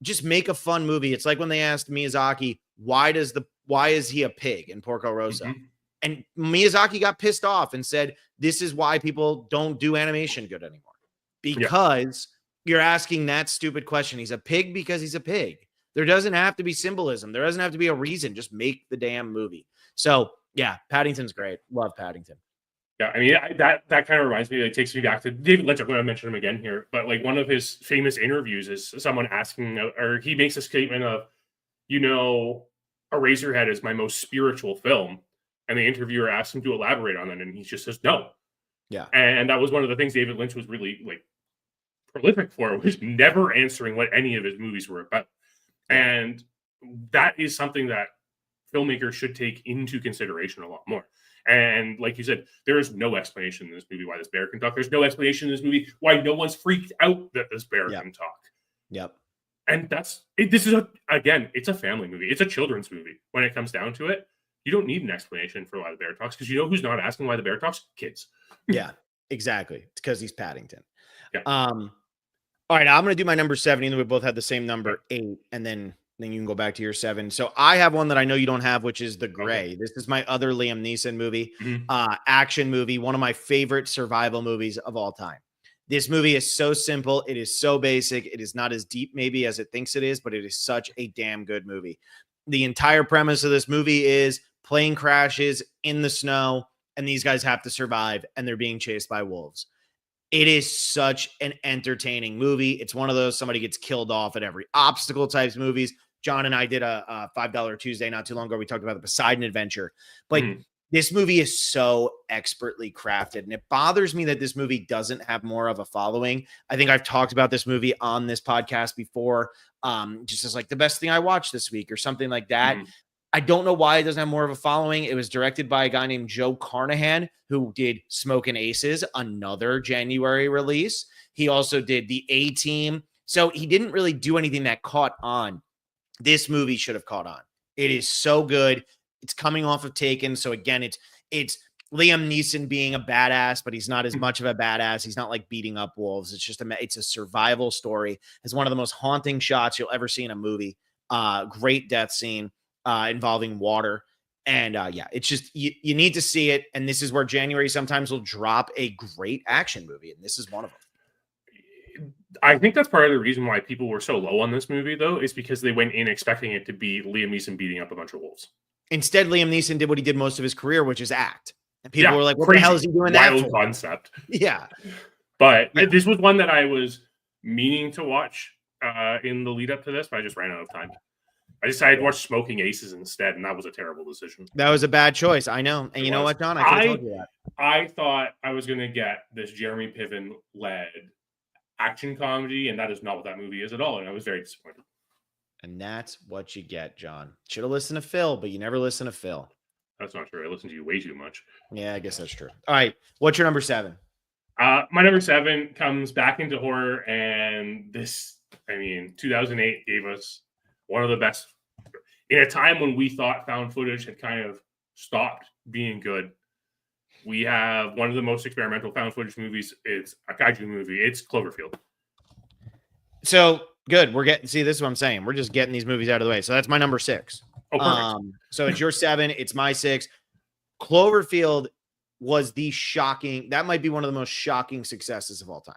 Just make a fun movie. It's like when they asked Miyazaki, why is he a pig in Porco Rosso? Mm-hmm. And Miyazaki got pissed off and said, this is why people don't do animation good anymore. Because you're asking that stupid question. He's a pig because he's a pig. There doesn't have to be symbolism. There doesn't have to be a reason. Just make the damn movie. So, yeah, Paddington's great. Love Paddington. Yeah, I mean, that kind of reminds me, it takes me back to David Lynch. I'm going to mention him again here. But like one of his famous interviews is someone asking, or he makes a statement of, Eraserhead is my most spiritual film. And the interviewer asks him to elaborate on that. And he just says, no. Yeah. And that was one of the things David Lynch was really like prolific for, was never answering what any of his movies were about. And that is something that filmmakers should take into consideration a lot more. And like you said, there is no explanation in this movie why this bear can talk. There's no explanation in this movie why no one's freaked out that this bear can talk. Yep. And this is it's a family movie. It's a children's movie. When it comes down to it, you don't need an explanation for why the bear talks, because you know who's not asking why the bear talks? Kids. Yeah, exactly. It's because he's Paddington. Yeah. All right, I'm going to do my number 7, and we both had the same number 8, and then you can go back to your 7. So I have one that I know you don't have, which is The Grey. Okay. This is my other Liam Neeson movie, action movie, one of my favorite survival movies of all time. This movie is so simple. It is so basic. It is not as deep maybe as it thinks it is, but it is such a damn good movie. The entire premise of this movie is plane crashes in the snow, and these guys have to survive, and they're being chased by wolves. It is such an entertaining movie. It's one of those somebody gets killed off at every obstacle types movies. John and I did a $5 Tuesday not too long ago. We talked about the Poseidon Adventure. But this movie is so expertly crafted. And it bothers me that this movie doesn't have more of a following. I think I've talked about this movie on this podcast before, just as like the best thing I watched this week or something like that. I don't know why it doesn't have more of a following. It was directed by a guy named Joe Carnahan, who did Smokin' Aces, another January release. He also did The A-Team. So he didn't really do anything that caught on. This movie should have caught on. It is so good. It's coming off of Taken. So again, it's Liam Neeson being a badass, but he's not as much of a badass. He's not like beating up wolves. It's just it's a survival story. It's one of the most haunting shots you'll ever see in a movie. Great death scene. Involving water. And it's just, you need to see it. And this is where January sometimes will drop a great action movie. And this is one of them. I think that's part of the reason why people were so low on this movie, though, is because they went in expecting it to be Liam Neeson beating up a bunch of wolves. Instead, Liam Neeson did what he did most of his career, which is act. And people were like, what the hell is he doing that for? Wild concept. Yeah. But this was one that I was meaning to watch in the lead up to this, but I just ran out of time. I decided to watch Smoking Aces instead, and that was a terrible decision. That was a bad choice. I know. And you know what, John? I told you that. I thought I was going to get this Jeremy Piven-led action comedy, and that is not what that movie is at all, and I was very disappointed. And that's what you get, John. Should have listened to Phil, but you never listen to Phil. That's not true. I listen to you way too much. Yeah, I guess that's true. All right. What's your number 7? My number 7 comes back into horror, and 2008 gave us one of the best, in a time when we thought found footage had kind of stopped being good. We have one of the most experimental found footage movies. It's a kaiju movie. It's Cloverfield. So good. This is what I'm saying. We're just getting these movies out of the way. So that's my number 6. Oh, perfect. So it's your 7. It's my 6. Cloverfield was that might be one of the most shocking successes of all time.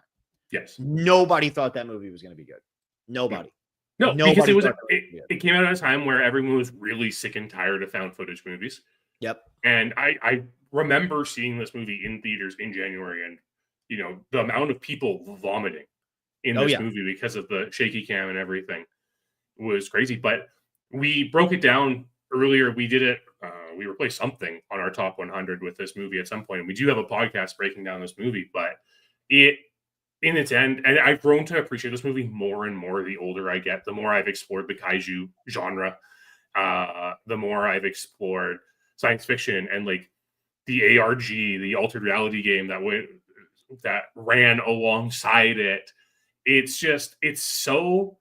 Yes. Nobody thought that movie was going to be good. Nobody. No, because it came out at a time where everyone was really sick and tired of found footage movies. Yep. And I remember seeing this movie in theaters in January, and the amount of people vomiting in this movie because of the shaky cam and everything was crazy. But we broke it down earlier. We did it. We replaced something on our top 100 with this movie at some point. And we do have a podcast breaking down this movie, but in its end, and I've grown to appreciate this movie more and more the older I get, the more I've explored the kaiju genre, the more I've explored science fiction, and like the ARG, the altered reality game that ran alongside it. It's so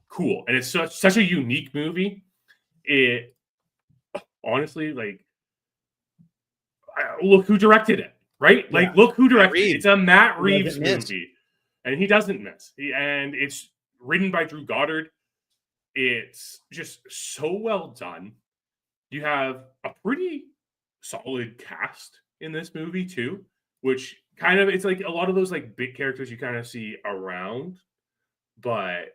cool, and it's such a unique movie. It honestly, like, look who directed it, right? Yeah. Like, look who Matt directed it. Reeves. It's a Matt He Reeves doesn't miss. movie, and he doesn't miss. And it's written by Drew Goddard. It's just so well done. You have a pretty solid cast in this movie too, which kind of, it's like a lot of those like big characters you kind of see around, but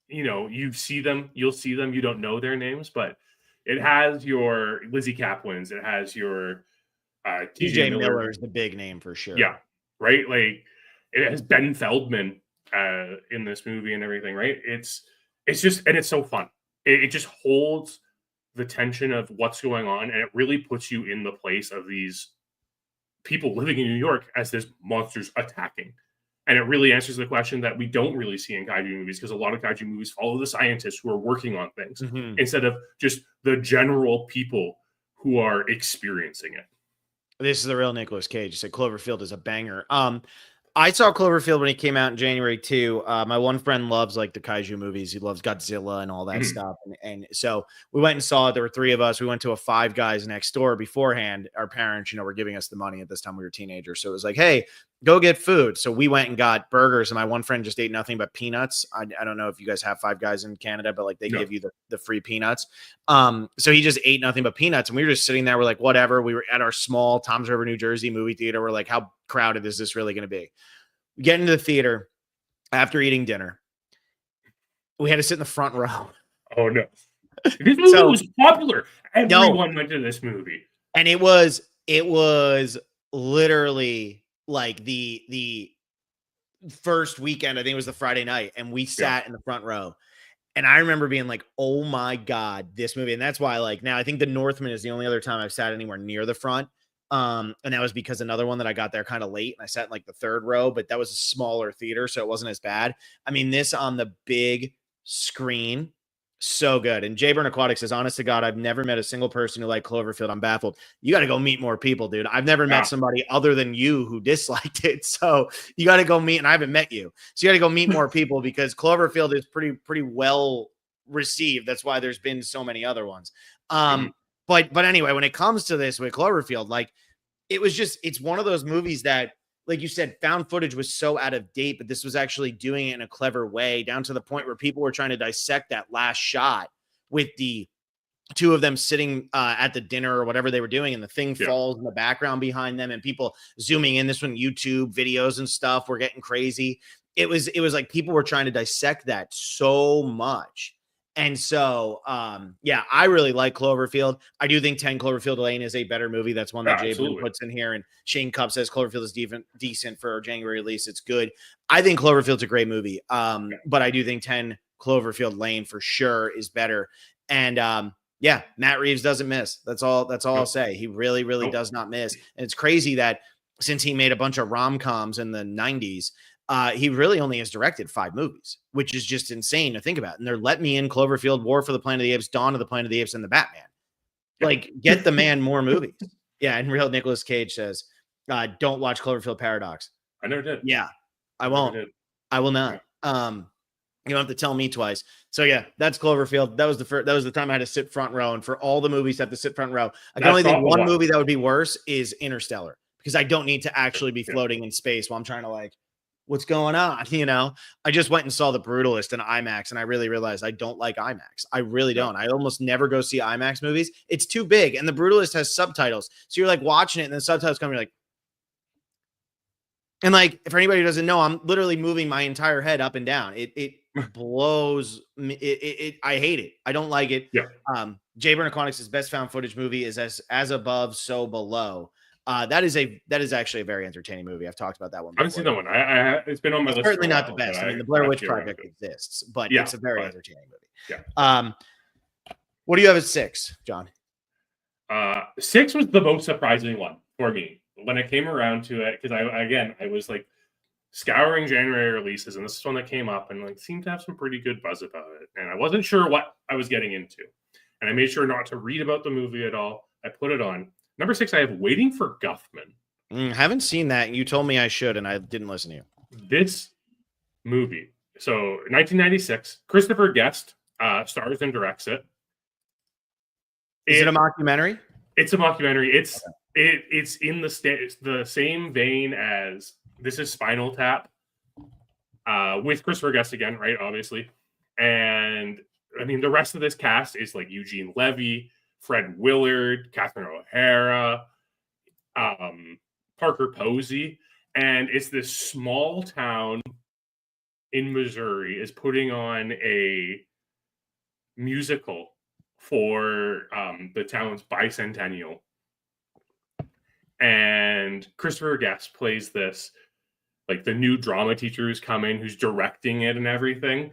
you know, you'll see them, you don't know their names, but it has your Lizzie Kaplins, it has your TJ Miller is the big name for sure. Yeah, right. Like, it has Ben Feldman in this movie and everything, right? It's just, and it's so fun. It just holds the tension of what's going on, and it really puts you in the place of these people living in New York as there's monsters attacking. And it really answers the question that we don't really see in kaiju movies, because a lot of kaiju movies follow the scientists who are working on things instead of just the general people who are experiencing it. This is the real Nicolas Cage. He said Cloverfield is a banger. I saw Cloverfield when he came out in January too. My one friend loves like the kaiju movies. He loves Godzilla and all that stuff. And so we went and saw it. There were 3 of us. We went to a Five Guys next door beforehand. Our parents, were giving us the money at this time. We were teenagers. So it was like, hey, go get food. So we went and got burgers, and my one friend just ate nothing but peanuts. I don't know if you guys have Five Guys in Canada, but like they give you the free peanuts. So he just ate nothing but peanuts, and we were just sitting there. We're like, whatever. We were at our small Toms River, New Jersey movie theater. We're like, how crowded is this really going to be? We get into the theater after eating dinner. We had to sit in the front row. Oh no. This movie was popular. Everyone went to this movie. And it was literally like the first weekend. I think it was the Friday night, and we sat in the front row. And I remember being like, oh my God, this movie. And that's why, like, now I think the Northman is the only other time I've sat anywhere near the front. And that was because another one that I got there kind of late, and I sat in like the 3rd row, but that was a smaller theater, so it wasn't as bad. I mean, this on the big screen, so good. And Jay Burn Aquatic says, honest to God, I've never met a single person who liked Cloverfield. I'm baffled. You got to go meet more people, dude. I've never met somebody other than you who disliked it. So you got to go meet, and I haven't met you. So you got to go meet more people, because Cloverfield is pretty well received. That's why there's been so many other ones. But anyway, when it comes to this with Cloverfield, like, it's one of those movies that, like you said, found footage was so out of date, but this was actually doing it in a clever way, down to the point where people were trying to dissect that last shot with the 2 of them sitting at the dinner or whatever they were doing, and the thing falls in the background behind them, and people zooming in. This one, YouTube videos and stuff were getting crazy. It was like people were trying to dissect that so much. And so, I really like Cloverfield. I do think 10 Cloverfield Lane is a better movie. That's one that Jay puts in here. And Shane Cup says Cloverfield is decent for a January release. It's good. I think Cloverfield's a great movie. But I do think 10 Cloverfield Lane for sure is better. And Matt Reeves doesn't miss. That's all I'll say. He really, really does not miss. And it's crazy that since he made a bunch of rom-coms in the 90s, he really only has directed 5 movies, which is just insane to think about. And they're Let Me In, Cloverfield, War for the Planet of the Apes, Dawn of the Planet of the Apes, and The Batman. Like, get the man more movies. Yeah, and real Nicolas Cage says, don't watch Cloverfield Paradox. I never did. Yeah, I won't. I will not. You don't have to tell me twice. So yeah, that's Cloverfield. That was the time I had to sit front row, and for all the movies I have to sit front row. I can only think one movie that would be worse is Interstellar, because I don't need to actually be floating in space while I'm trying to, like, what's going on? I just went and saw The Brutalist in IMAX, and I really realized I don't like IMAX. I really don't. I almost never go see IMAX movies. It's too big, and The Brutalist has subtitles. So you're like watching it, and the subtitles come, you're like, and like, for anybody who doesn't know, I'm literally moving my entire head up and down. It blows me. I hate it. I don't like it. Yeah. Jay Burn Aquatics' best found footage movie is As Above, So Below. That is actually a very entertaining movie. I've talked about that one before. I haven't seen that one. It's been on my list. Certainly not the best. I mean, the Blair Witch Project exists, but it's a very entertaining movie. Yeah. What do you have at 6, John? 6 was the most surprising one for me when it came around to it, because I was like scouring January releases, and this is one that came up and like seemed to have some pretty good buzz about it, and I wasn't sure what I was getting into, and I made sure not to read about the movie at all. I put it on. Number 6, I have Waiting for Guffman. Haven't seen that. You told me I should, and I didn't listen to you. This movie, so 1996, Christopher Guest stars and directs it. Is it a mockumentary? It's a mockumentary. It's in the same vein as This Is Spinal Tap, with Christopher Guest again, right? Obviously, and I mean the rest of this cast is like Eugene Levy, Fred Willard, Catherine O'Hara, Parker Posey, and it's this small town in Missouri is putting on a musical for the town's bicentennial. And Christopher Guest plays this, like the new drama teacher who's coming, who's directing it and everything.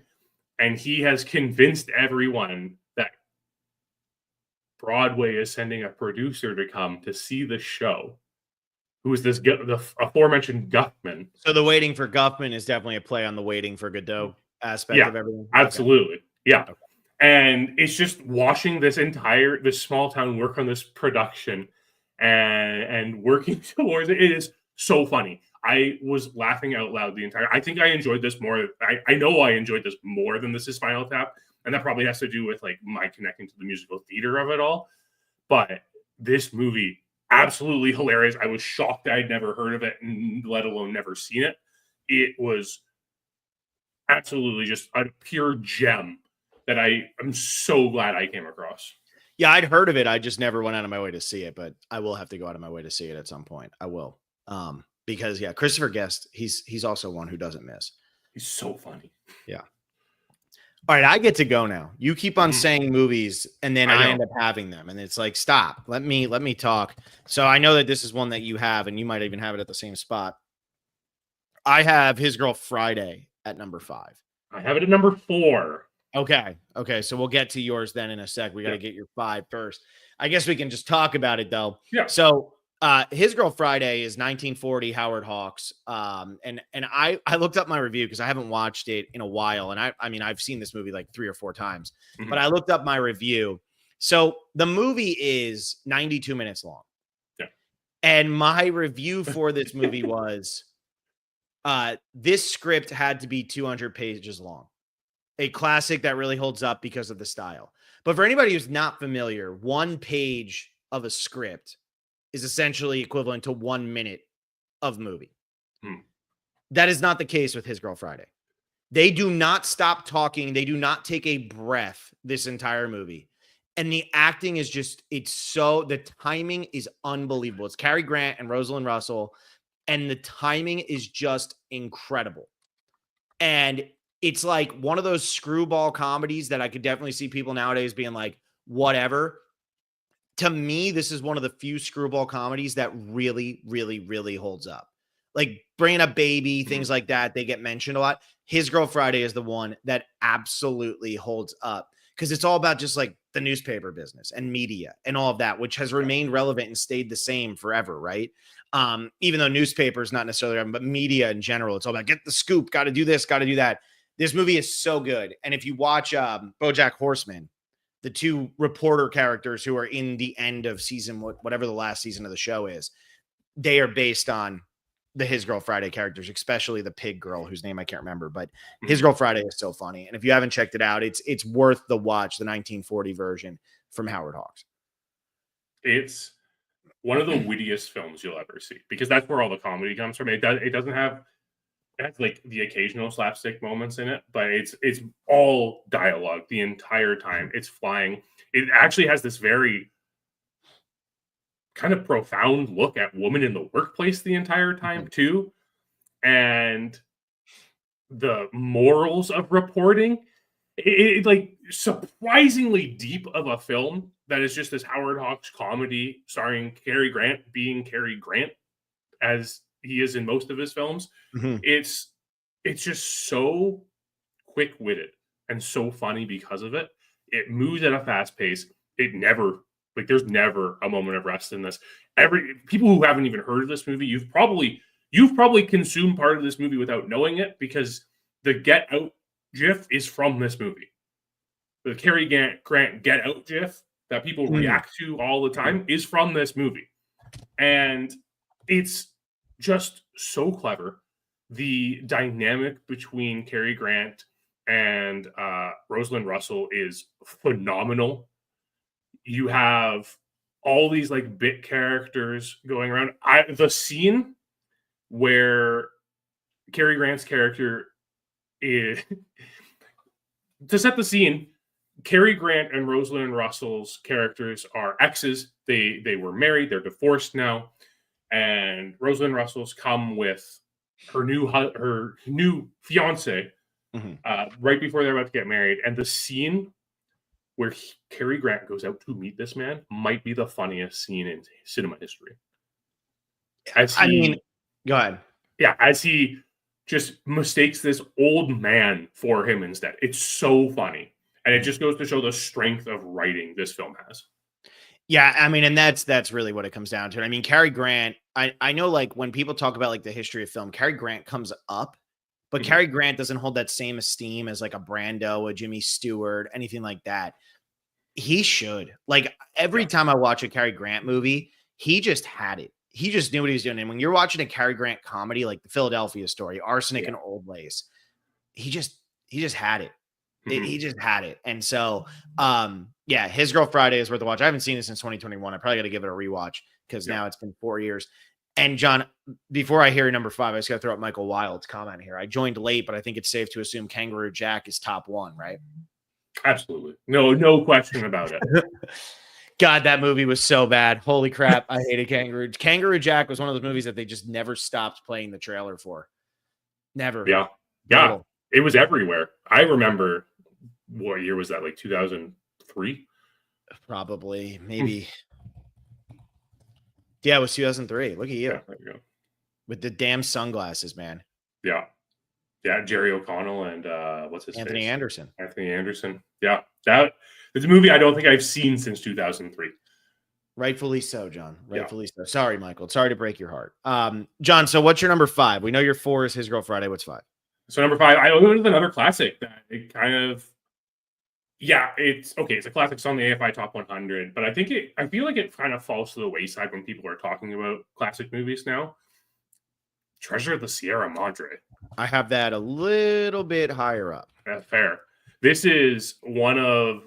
And he has convinced everyone that Broadway is sending a producer to come to see the show, who is the aforementioned Guffman. So the Waiting for Guffman is definitely a play on the Waiting for Godot aspect of everything. Absolutely. Okay. Yeah. Okay. And it's just watching this small town work on this production and working towards it. It is so funny. I was laughing out loud I think I enjoyed this more. I know I enjoyed this more than This Is Spinal Tap. And that probably has to do with like my connecting to the musical theater of it all. But this movie, absolutely hilarious. I was shocked I'd never heard of it, let alone never seen it. It was absolutely just a pure gem that I am so glad I came across. Yeah, I'd heard of it. I just never went out of my way to see it, but I will have to go out of my way to see it at some point. I will. Because Christopher Guest, he's also one who doesn't miss. He's so funny. Yeah. All right, I get to go now. You keep on saying movies, and then I end up having them, and it's like, stop. Let me talk. So I know that this is one that you have, and you might even have it at the same spot. I have His Girl Friday at number 5. I have it at number 4. Okay. So we'll get to yours then in a sec. We got to get your 5 first. I guess we can just talk about it though. Yeah. So His Girl Friday is 1940 Howard Hawks. And I looked up my review because I haven't watched it in a while. And I mean, I've seen this movie like 3 or 4 times, but I looked up my review. So the movie is 92 minutes long. Yeah. And my review for this movie was, this script had to be 200 pages long. A classic that really holds up because of the style. But for anybody who's not familiar, 1 page of a script is essentially equivalent to 1 minute of movie. That is not the case with His Girl Friday. They do not stop talking. They do not take a breath this entire movie. And the acting is just, the timing is unbelievable. It's Cary Grant and Rosalind Russell, and the timing is just incredible. And it's like one of those screwball comedies that I could definitely see people nowadays being like, whatever. To me, this is one of the few screwball comedies that really, really, really holds up. Like Bringing Up Baby, things like that, they get mentioned a lot. His Girl Friday is the one that absolutely holds up because it's all about just like the newspaper business and media and all of that, which has remained relevant and stayed the same forever, right? Even though newspapers not necessarily, but media in general, it's all about get the scoop, got to do this, got to do that. This movie is so good. And if you watch BoJack Horseman, the 2 reporter characters who are in the end of season, whatever the last season of the show is, they are based on the His Girl Friday characters, especially the pig girl whose name I can't remember. But His Girl Friday is so funny. And if you haven't checked it out, it's worth the watch, the 1940 version from Howard Hawks. It's one of the wittiest films you'll ever see because that's where all the comedy comes from. It doesn't have... It has like the occasional slapstick moments in it, but it's all dialogue the entire time. It's flying. It actually has this very kind of profound look at women in the workplace the entire time too. And the morals of reporting, it like surprisingly deep of a film that is just this Howard Hawks comedy starring Cary Grant being Cary Grant as he is in most of his films. It's just so quick-witted and so funny because of it. It moves at a fast pace. There's never a moment of rest in this. People who haven't even heard of this movie, you've probably consumed part of this movie without knowing it because the Get Out GIF is from this movie. The Cary Grant Get Out GIF that people react to all the time is from this movie. And it's just so clever. The dynamic between Cary Grant and Rosalind Russell is phenomenal. You have all these like bit characters going around. The scene where Cary Grant's character is to set the scene, Cary Grant and Rosalind Russell's characters are exes. They were married, they're divorced now, and Rosalind Russell's come with her new fiance right before they're about to get married. And the scene where Cary Grant goes out to meet this man might be the funniest scene in cinema history. Go ahead. Yeah, as he just mistakes this old man for him instead. It's so funny. And it just goes to show the strength of writing this film has. Yeah, I mean, and that's really what it comes down to. I mean, Cary Grant, I know like when people talk about like the history of film, Cary Grant comes up, but Cary Grant doesn't hold that same esteem as like a Brando, a Jimmy Stewart, anything like that. He should. Like every time I watch a Cary Grant movie, he just had it. He just knew what he was doing. And when you're watching a Cary Grant comedy like The Philadelphia Story, Arsenic and Old Lace, he just had it. He just had it. And so, His Girl Friday is worth a watch. I haven't seen it since 2021. I probably got to give it a rewatch because now it's been 4 years. And John, before I hear number 5, I just got to throw up Michael Wilde's comment here. I joined late, but I think it's safe to assume Kangaroo Jack is top 1, right? Absolutely. No question about it. God, that movie was so bad. Holy crap. I hated Kangaroo. Kangaroo Jack was one of those movies that they just never stopped playing the trailer for. Never. Yeah. Yeah. It was everywhere. I remember, what year was that? Like 2003? Probably. Maybe. Yeah, it was 2003. Look at you. Yeah, there you go. With the damn sunglasses, man. Yeah. Yeah, Jerry O'Connell and what's his Anthony face? Anderson. Anthony Anderson. Yeah. It's a movie I don't think I've seen since 2003. Rightfully so, John. Rightfully so. Sorry, Michael. Sorry to break your heart. John, so what's your number 5? We know your 4 is His Girl Friday. What's 5? So number 5, I go with another classic that it kind of, it's okay. It's a classic. It's on the AFI Top 100, but I feel like it kind of falls to the wayside when people are talking about classic movies now. Treasure of the Sierra Madre. I have that a little bit higher up. That's fair. This is one of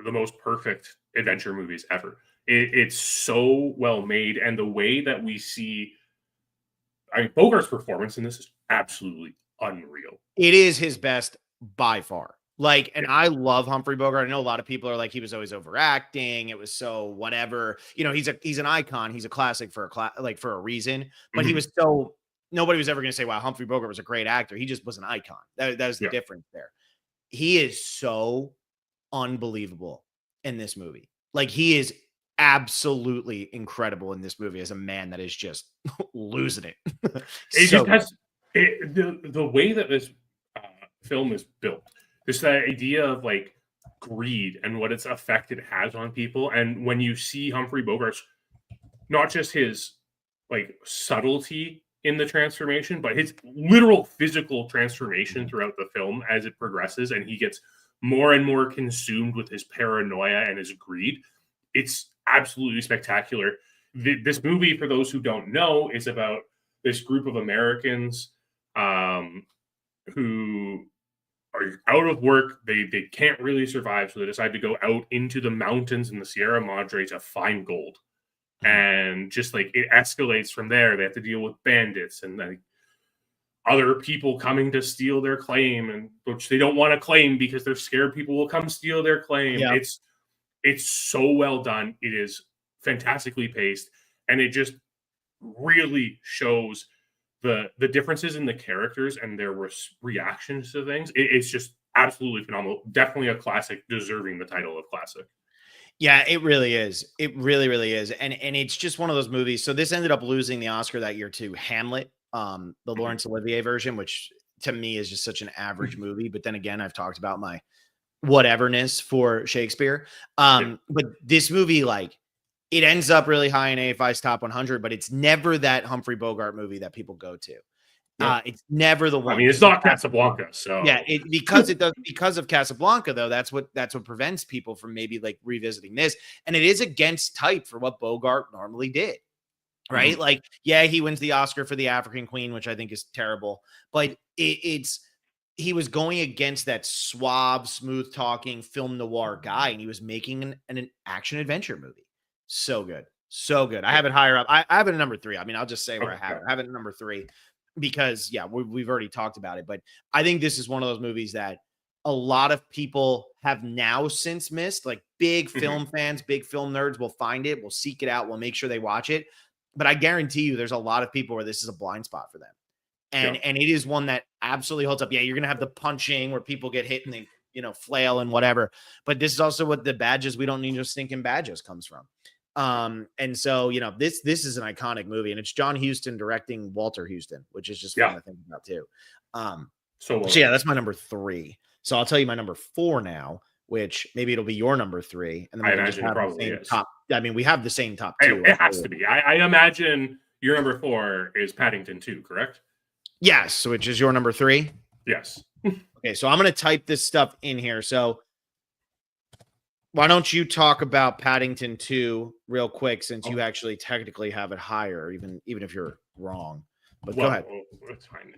the most perfect adventure movies ever. It's so well made, and the way that we see, Bogart's performance in this is absolutely unreal. It is his best by far. Like, and I love Humphrey Bogart. I know a lot of people are like, he was always overacting. It was so whatever. You know, he's an icon. He's a classic for a reason. But he was so, nobody was ever going to say, wow, Humphrey Bogart was a great actor. He just was an icon. That was the difference there. He is so unbelievable in this movie. Like, he is absolutely incredible in this movie as a man that is just losing it. It just has the way that this film is built. There's that idea of like greed and what its effect it has on people. And when you see Humphrey Bogart's, not just his like subtlety in the transformation, but his literal physical transformation throughout the film as it progresses, and he gets more and more consumed with his paranoia and his greed. It's absolutely spectacular. This movie, for those who don't know, is about this group of Americans who are out of work. They can't really survive, so they decide to go out into the mountains in the Sierra Madre to find gold. And just like it escalates from there. They have to deal with bandits and like other people coming to steal their claim, and which they don't want to claim because they're scared people will come steal their claim. Yeah. It's so well done. It is fantastically paced, and it just really shows the differences in the characters and their reactions to things. It's just absolutely phenomenal. Definitely a classic, deserving the title of classic. Yeah, it really is. It really, really is. And it's just one of those movies. So this ended up losing the Oscar that year to Hamlet, the Laurence Olivier version, which to me is just such an average movie. But then again, I've talked about my whateverness for Shakespeare. But this movie, like, it ends up really high in AFI's top 100, but it's never that Humphrey Bogart movie that people go to. It's never the one. I mean, it's not Casablanca, so yeah. Because of Casablanca, though, that's what prevents people from maybe like revisiting this, and it is against type for what Bogart normally did. right? Mhm. Like, yeah, he wins the Oscar for The African Queen, which I think is terrible, but it's he was going against that suave, smooth talking film noir guy, and he was making an action adventure movie. So good. So good. I Yeah. have it higher up. I have it at number 3. I mean, I'll just say where I Okay. have Yeah. it. I have it at number 3 because, yeah, we've already talked about it. But I think this is one of those movies that a lot of people have now since missed. Like big Mhm. film fans, big film nerds will find it, will seek it out, will make sure they watch it. But I guarantee you there's a lot of people where this is a blind spot for them. Yeah. And it is one that absolutely holds up. Yeah, you're gonna have the punching where people get hit and they, flail and whatever. But this is also what the badges, we don't need no stinking badges, comes from. And so, this is an iconic movie, and it's John Huston directing Walter Houston, which is just fun Yeah. to think about too. So well So yeah, done. that's my number 3. So I'll tell you my number 4 now, which maybe it'll be your number 3, and then I we can just imagine it have the probably same is. top. I mean, we have the same top It, 2. it has to be. I imagine your number 4 is Paddington 2, correct? Yes, which is your number 3. Yes. Okay, so I'm going to type this stuff in here. So why don't you talk about Paddington 2 real quick, since you actually technically have it higher, even if you're wrong. But go ahead. It's fine.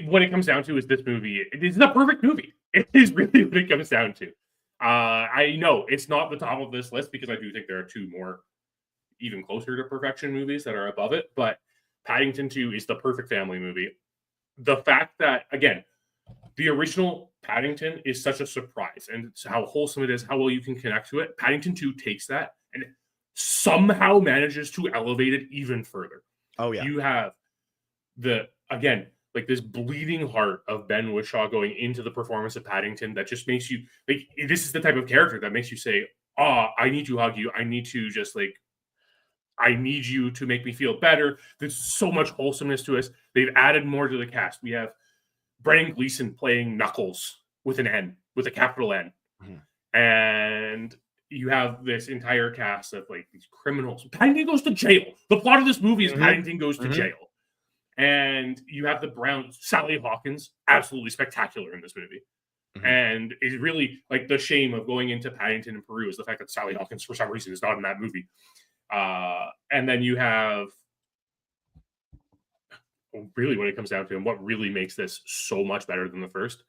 What it comes down to is this movie. It is the perfect movie. It is really what it comes down to. I know it's not the top of this list because I do think there are 2 more even closer to perfection movies that are above it. But Paddington 2 is the perfect family movie. The fact that, again, the original Paddington is such a surprise, and it's how wholesome it is, how well you can connect to it. Paddington 2 takes that and somehow manages to elevate it even further. Oh yeah. You have like this bleeding heart of Ben Whishaw going into the performance of Paddington that just makes you like, this is the type of character that makes you say, "Oh, I need to hug you. I need to just like, I need you to make me feel better." There's so much wholesomeness to us. They've added more to the cast. We have Brendan Gleeson playing Knuckles with an N, with a capital N. Mm-hmm. And you have this entire cast of like these criminals. Paddington goes to jail. The plot of this movie is Paddington goes to jail. And you have the Browns, Sally Hawkins, absolutely spectacular in this movie. Mm-hmm. And it's really like the shame of going into Paddington in Peru is the fact that Sally Hawkins, for some reason, is not in that movie. And then you have really what it comes down to and what really makes this so much better than the first.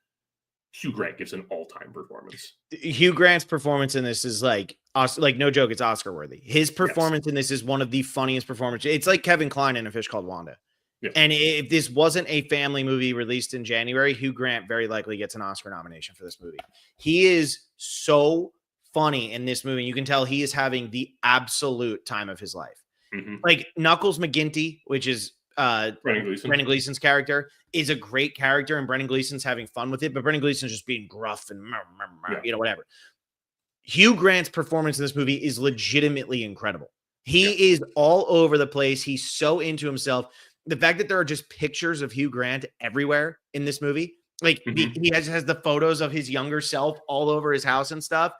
Hugh Grant gives an all-time performance. Hugh Grant's performance in this is like no joke, it's Oscar worthy. His performance in this is one of the funniest performances. It's like Kevin Kline in A Fish Called Wanda. Yeah. And if this wasn't a family movie released in January, Hugh Grant very likely gets an Oscar nomination for this movie. He is so funny in this movie. You can tell he is having the absolute time of his life. Mm-hmm. Like Knuckles McGinty, which is Brendan Gleeson's character, is a great character, and Brendan Gleeson's having fun with it, but Brendan Gleeson's just being gruff and whatever. Hugh Grant's performance in this movie is legitimately incredible. He is all over the place. He's so into himself. The fact that there are just pictures of Hugh Grant everywhere in this movie, like he has the photos of his younger self all over his house and stuff.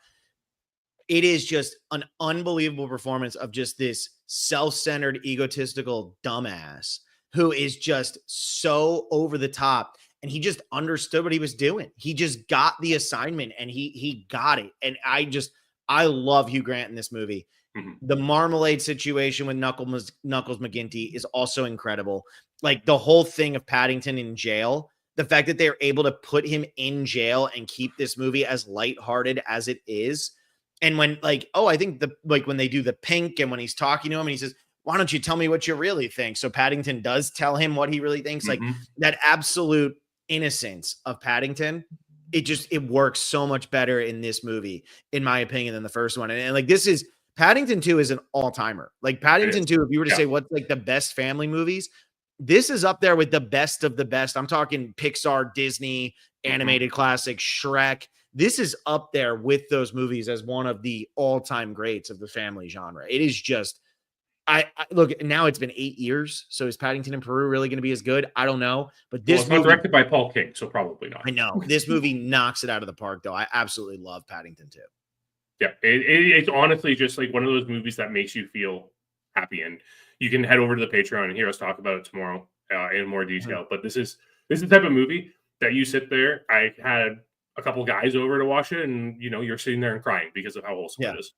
It is just an unbelievable performance of just this self-centered, egotistical dumbass who is just so over the top, and he just understood what he was doing. He just got the assignment, and he got it. And I love Hugh Grant in this movie. Mm-hmm. The marmalade situation with Knuckles McGinty is also incredible. Like the whole thing of Paddington in jail, the fact that they're able to put him in jail and keep this movie as lighthearted as it is. And when I think when they do the pink and when he's talking to him and he says, "Why don't you tell me what you really think?" So Paddington does tell him what he really thinks. Mm-hmm. Like that absolute innocence of Paddington, it works so much better in this movie, in my opinion, than the first one. And like Paddington 2 is an all-timer. Like Paddington 2, if you were to say what's like the best family movies, this is up there with the best of the best. I'm talking Pixar, Disney, animated classic, Shrek. This is up there with those movies as one of the all-time greats of the family genre. It is just, I look, now it's been 8 years. So is Paddington in Peru really going to be as good? I don't know. But this it's not directed by Paul King, so probably not. I know. This movie knocks it out of the park, though. I absolutely love Paddington 2. Yeah, it's honestly just like one of those movies that makes you feel happy. And you can head over to the Patreon and hear us talk about it tomorrow in more detail. Mm-hmm. But this is the type of movie that you sit there. I had a couple guys over to watch it, and you're sitting there and crying because of how wholesome it is.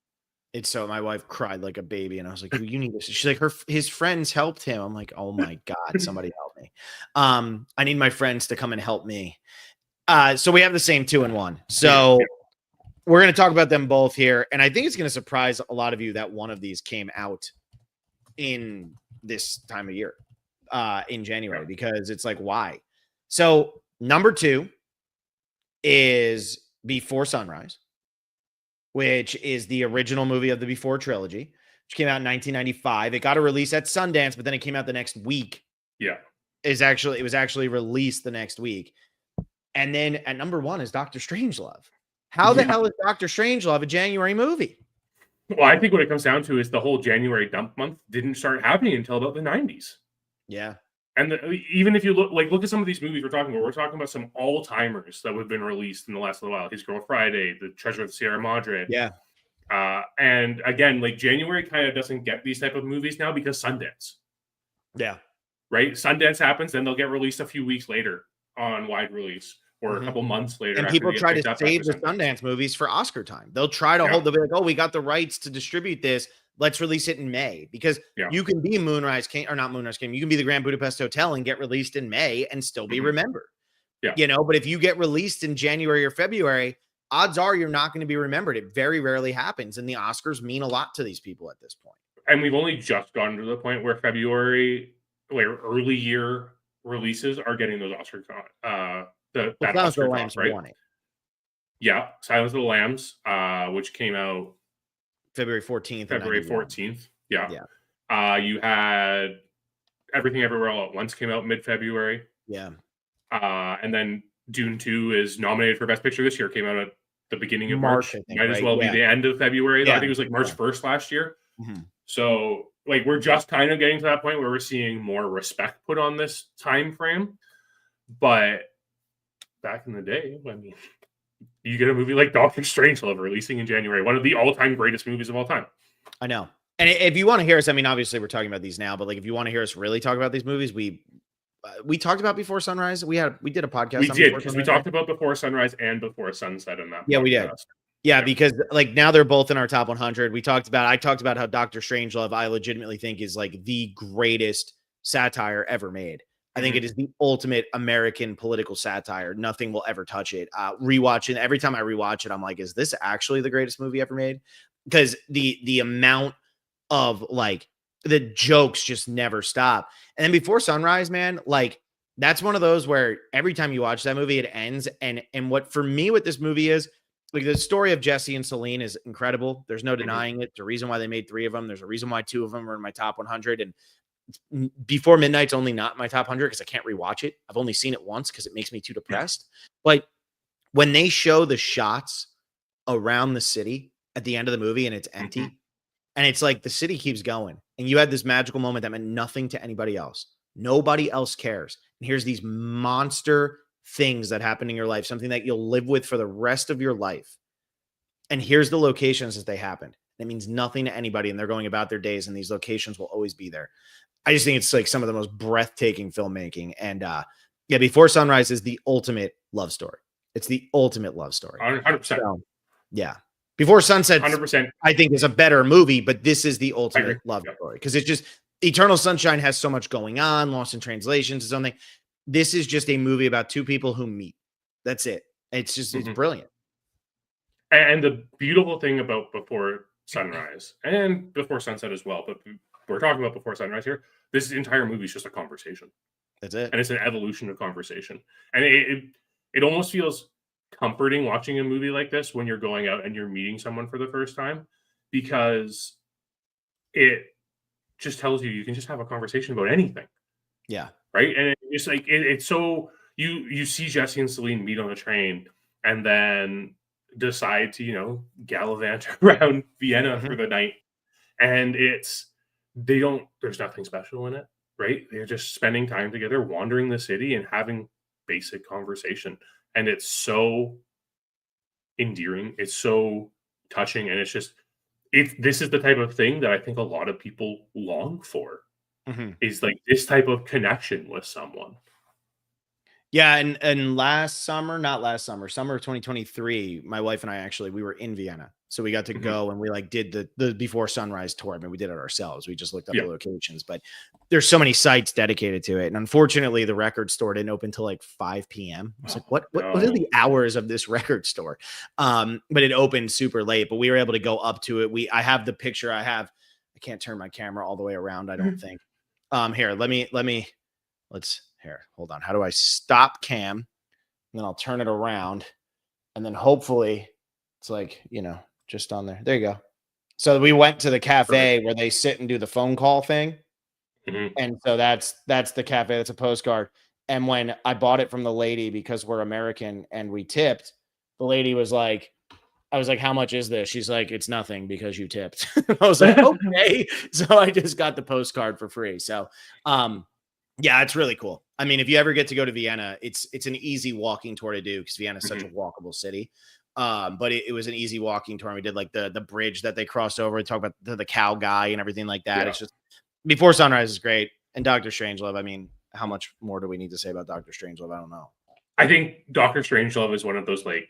It's so my wife cried like a baby, and I was like, "You need this." She's like, his friends helped him. I'm like, "Oh my god, somebody help me." I need my friends to come and help me. So we have the same 2 and 1. So we're going to talk about them both here, and I think it's going to surprise a lot of you that one of these came out in this time of year, in January, because it's like, why? So number 2 is Before Sunrise, which is the original movie of the Before trilogy, which came out in 1995. It got a release at Sundance, but then it came out the next week. Yeah. It was actually released the next week. And then at number 1 is Doctor Strangelove. How the hell is Doctor Strangelove a January movie? Well, I think what it comes down to is the whole January dump month didn't start happening until about the 90s. Yeah. And even if you look at some of these movies we're talking about some all-timers that have been released in the last little while. His Girl Friday, The Treasure of the Sierra Madre. Yeah. And again, like January kind of doesn't get these type of movies now because Sundance. Yeah. Right? Sundance happens, then they'll get released a few weeks later on wide release or a couple months later. And people try to save the Sundance movies for Oscar time. They'll try to they'll be like, oh, we got the rights to distribute this. Let's release it in May, because you can be Moonrise King, or not Moonrise King. You can be the Grand Budapest Hotel and get released in May and still be remembered. Yeah. You know, but if you get released in January or February, odds are you're not going to be remembered. It very rarely happens. And the Oscars mean a lot to these people at this point. And we've only just gotten to the point where February, where early year releases are getting those Oscar Silence of the Lambs, right? Yeah, Silence of the Lambs, which came out February 14th. February 14th. Yeah. You had Everything Everywhere All at Once came out mid-February. Yeah. And then Dune 2 is nominated for Best Picture this year. Came out at the beginning of March. I think, might as well be the end of February. I think it was like March 1st last year. So like we're just kind of getting to that point where we're seeing more respect put on this time frame. But back in the day, I mean, you get a movie like Doctor Strangelove releasing in January, one of the all-time greatest movies of all time. I know. And if you want to hear us, I mean, obviously we're talking about these now, but like if you want to hear us really talk about these movies, we talked about Before Sunrise. We did a podcast. We did, because we talked about Before Sunrise and Before Sunset in that. Yeah, we did. Yeah, because like now they're both in our top 100. I talked about how Doctor Strangelove, I legitimately think, is like the greatest satire ever made. I think it is the ultimate American political satire. Nothing will ever touch it. Rewatching, every time I rewatch it, I'm like, is this actually the greatest movie ever made? Because the amount of like the jokes just never stop. And then Before Sunrise, man, like that's one of those where every time you watch that movie, it ends. And what for me, what this movie is, like the story of Jesse and Celine is incredible. There's no denying it. There's a reason why they made 3 of them. There's a reason why 2 of them are in my top 100. And Before Midnight's only not my top 100 because I can't rewatch it. I've only seen it once because it makes me too depressed. But when they show the shots around the city at the end of the movie and it's empty, and it's like the city keeps going, and you had this magical moment that meant nothing to anybody else. Nobody else cares. And here's these monster things that happen in your life, something that you'll live with for the rest of your life. And here's the locations that they happened. That means nothing to anybody, and they're going about their days, and these locations will always be there. I just think it's like some of the most breathtaking filmmaking. And Before Sunrise is the ultimate love story. It's the ultimate love story. 100%. So, yeah. Before Sunset, 100%. I think is a better movie, but this is the ultimate love story because it's just Eternal Sunshine has so much going on, Lost in Translations or something. This is just a movie about 2 people who meet. That's it. It's just, it's brilliant. And the beautiful thing about Before Sunrise and Before Sunset as well, but we're talking about Before Sunrise here. This entire movie is just a conversation. That's it. And it's an evolution of conversation. And it almost feels comforting watching a movie like this when you're going out and you're meeting someone for the first time, because it just tells you can just have a conversation about anything. Yeah. Right. And it's like, it's so you see Jesse and Celine meet on the train and then decide to, gallivant around Vienna for the night. And there's nothing special in it. Right. They're just spending time together, wandering the city and having basic conversation. And it's so endearing. It's so touching. And it's just, this is the type of thing that I think a lot of people long for, is like this type of connection with someone. Yeah, and last summer, not last summer, summer of 2023, my wife and I actually we were in Vienna. So we got to go and we like did the before sunrise tour. I mean, we did it ourselves. We just looked up the locations, but there's so many sites dedicated to it. And unfortunately, the record store didn't open till like 5 p.m. I was like, what are the hours of this record store? But it opened super late, but we were able to go up to it. I have the picture. I can't turn my camera all the way around, I don't think. Here, let's here, hold on. How do I stop cam? And then I'll turn it around. And then hopefully it's like, just on there. There you go. So we went to the cafe where they sit and do the phone call thing. And so that's the cafe. That's a postcard. And when I bought it from the lady, because we're American and we tipped, the lady was like, I was like, how much is this? She's like, it's nothing because you tipped. I was like, okay. So I just got the postcard for free. So, yeah, it's really cool. I mean, if you ever get to go to Vienna, it's an easy walking tour to do because Vienna is such a walkable city. But it was an easy walking tour. And we did like the bridge that they crossed over and talk about the cow guy and everything like that. Yeah. It's just Before Sunrise is great. And Dr. Strangelove, I mean, how much more do we need to say about Dr. Strangelove? I don't know. I think Dr. Strangelove is one of those, like,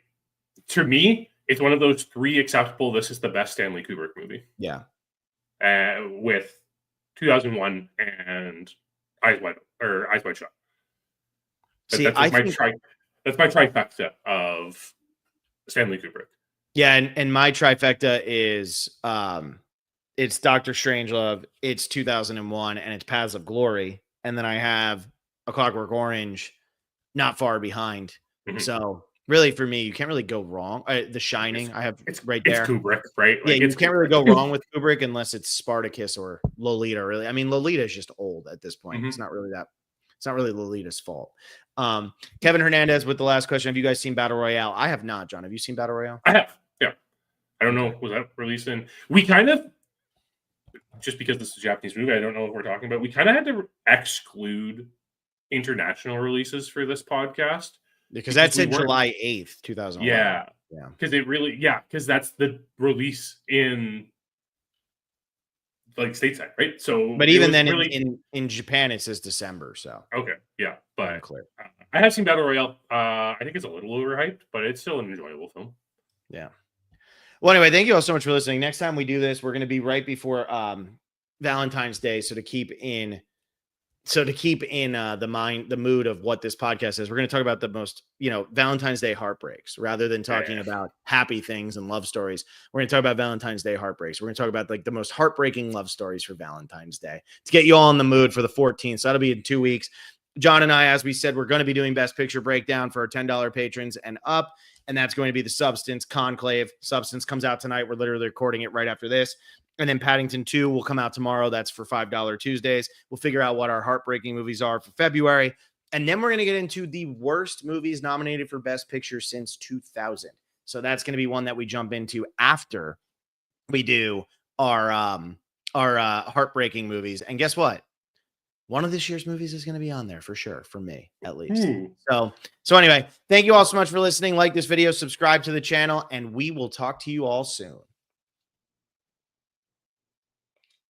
to me, it's one of those 3 acceptable. This is the best Stanley Kubrick movie. Yeah. With 2001 and Eyes Wide Shut. That's my trifecta of Stanley Kubrick. Yeah, and my trifecta is it's Dr. Strangelove, it's 2001, and it's Paths of Glory, and then I have A Clockwork Orange, not far behind. So really, for me, you can't really go wrong. The Shining, I have right there. It's Kubrick, right? Like, you can't really go wrong with Kubrick unless it's Spartacus or Lolita. Really, I mean, Lolita is just old at this point. It's not really Lolita's fault. Kevin Hernandez with the last question: have you guys seen Battle Royale? I have not. John, have you seen Battle Royale? I have. Yeah, I don't know. Was that released in? We kind of, just because this is a Japanese movie, I don't know what we're talking about. We kind of had to exclude international releases for this podcast. Because that said July 8th, 2001. Yeah. Because that's the release in like stateside, right? So, but even then, really... in Japan, it says December. So okay, yeah, but I have seen Battle Royale. I think it's a little overhyped, but it's still an enjoyable film. Yeah. Well, anyway, thank you all so much for listening. Next time we do this, we're going to be right before Valentine's Day, so to keep in the mood of what this podcast is, we're going to talk about the most, Valentine's Day heartbreaks rather than talking about happy things and love stories. We're going to talk about Valentine's Day heartbreaks. We're going to talk about like the most heartbreaking love stories for Valentine's Day to get you all in the mood for the 14th. So that'll be in 2 weeks. John and I, as we said, we're going to be doing Best Picture breakdown for our $10 patrons and up. And that's going to be the Substance Conclave. Substance comes out tonight. We're literally recording it right after this. And then Paddington 2 will come out tomorrow. That's for $5 Tuesdays. We'll figure out what our heartbreaking movies are for February. And then we're going to get into the worst movies nominated for Best Picture since 2000. So that's going to be one that we jump into after we do our heartbreaking movies. And guess what? One of this year's movies is going to be on there for sure, for me at least. So anyway, thank you all so much for listening. Like this video, subscribe to the channel, and we will talk to you all soon.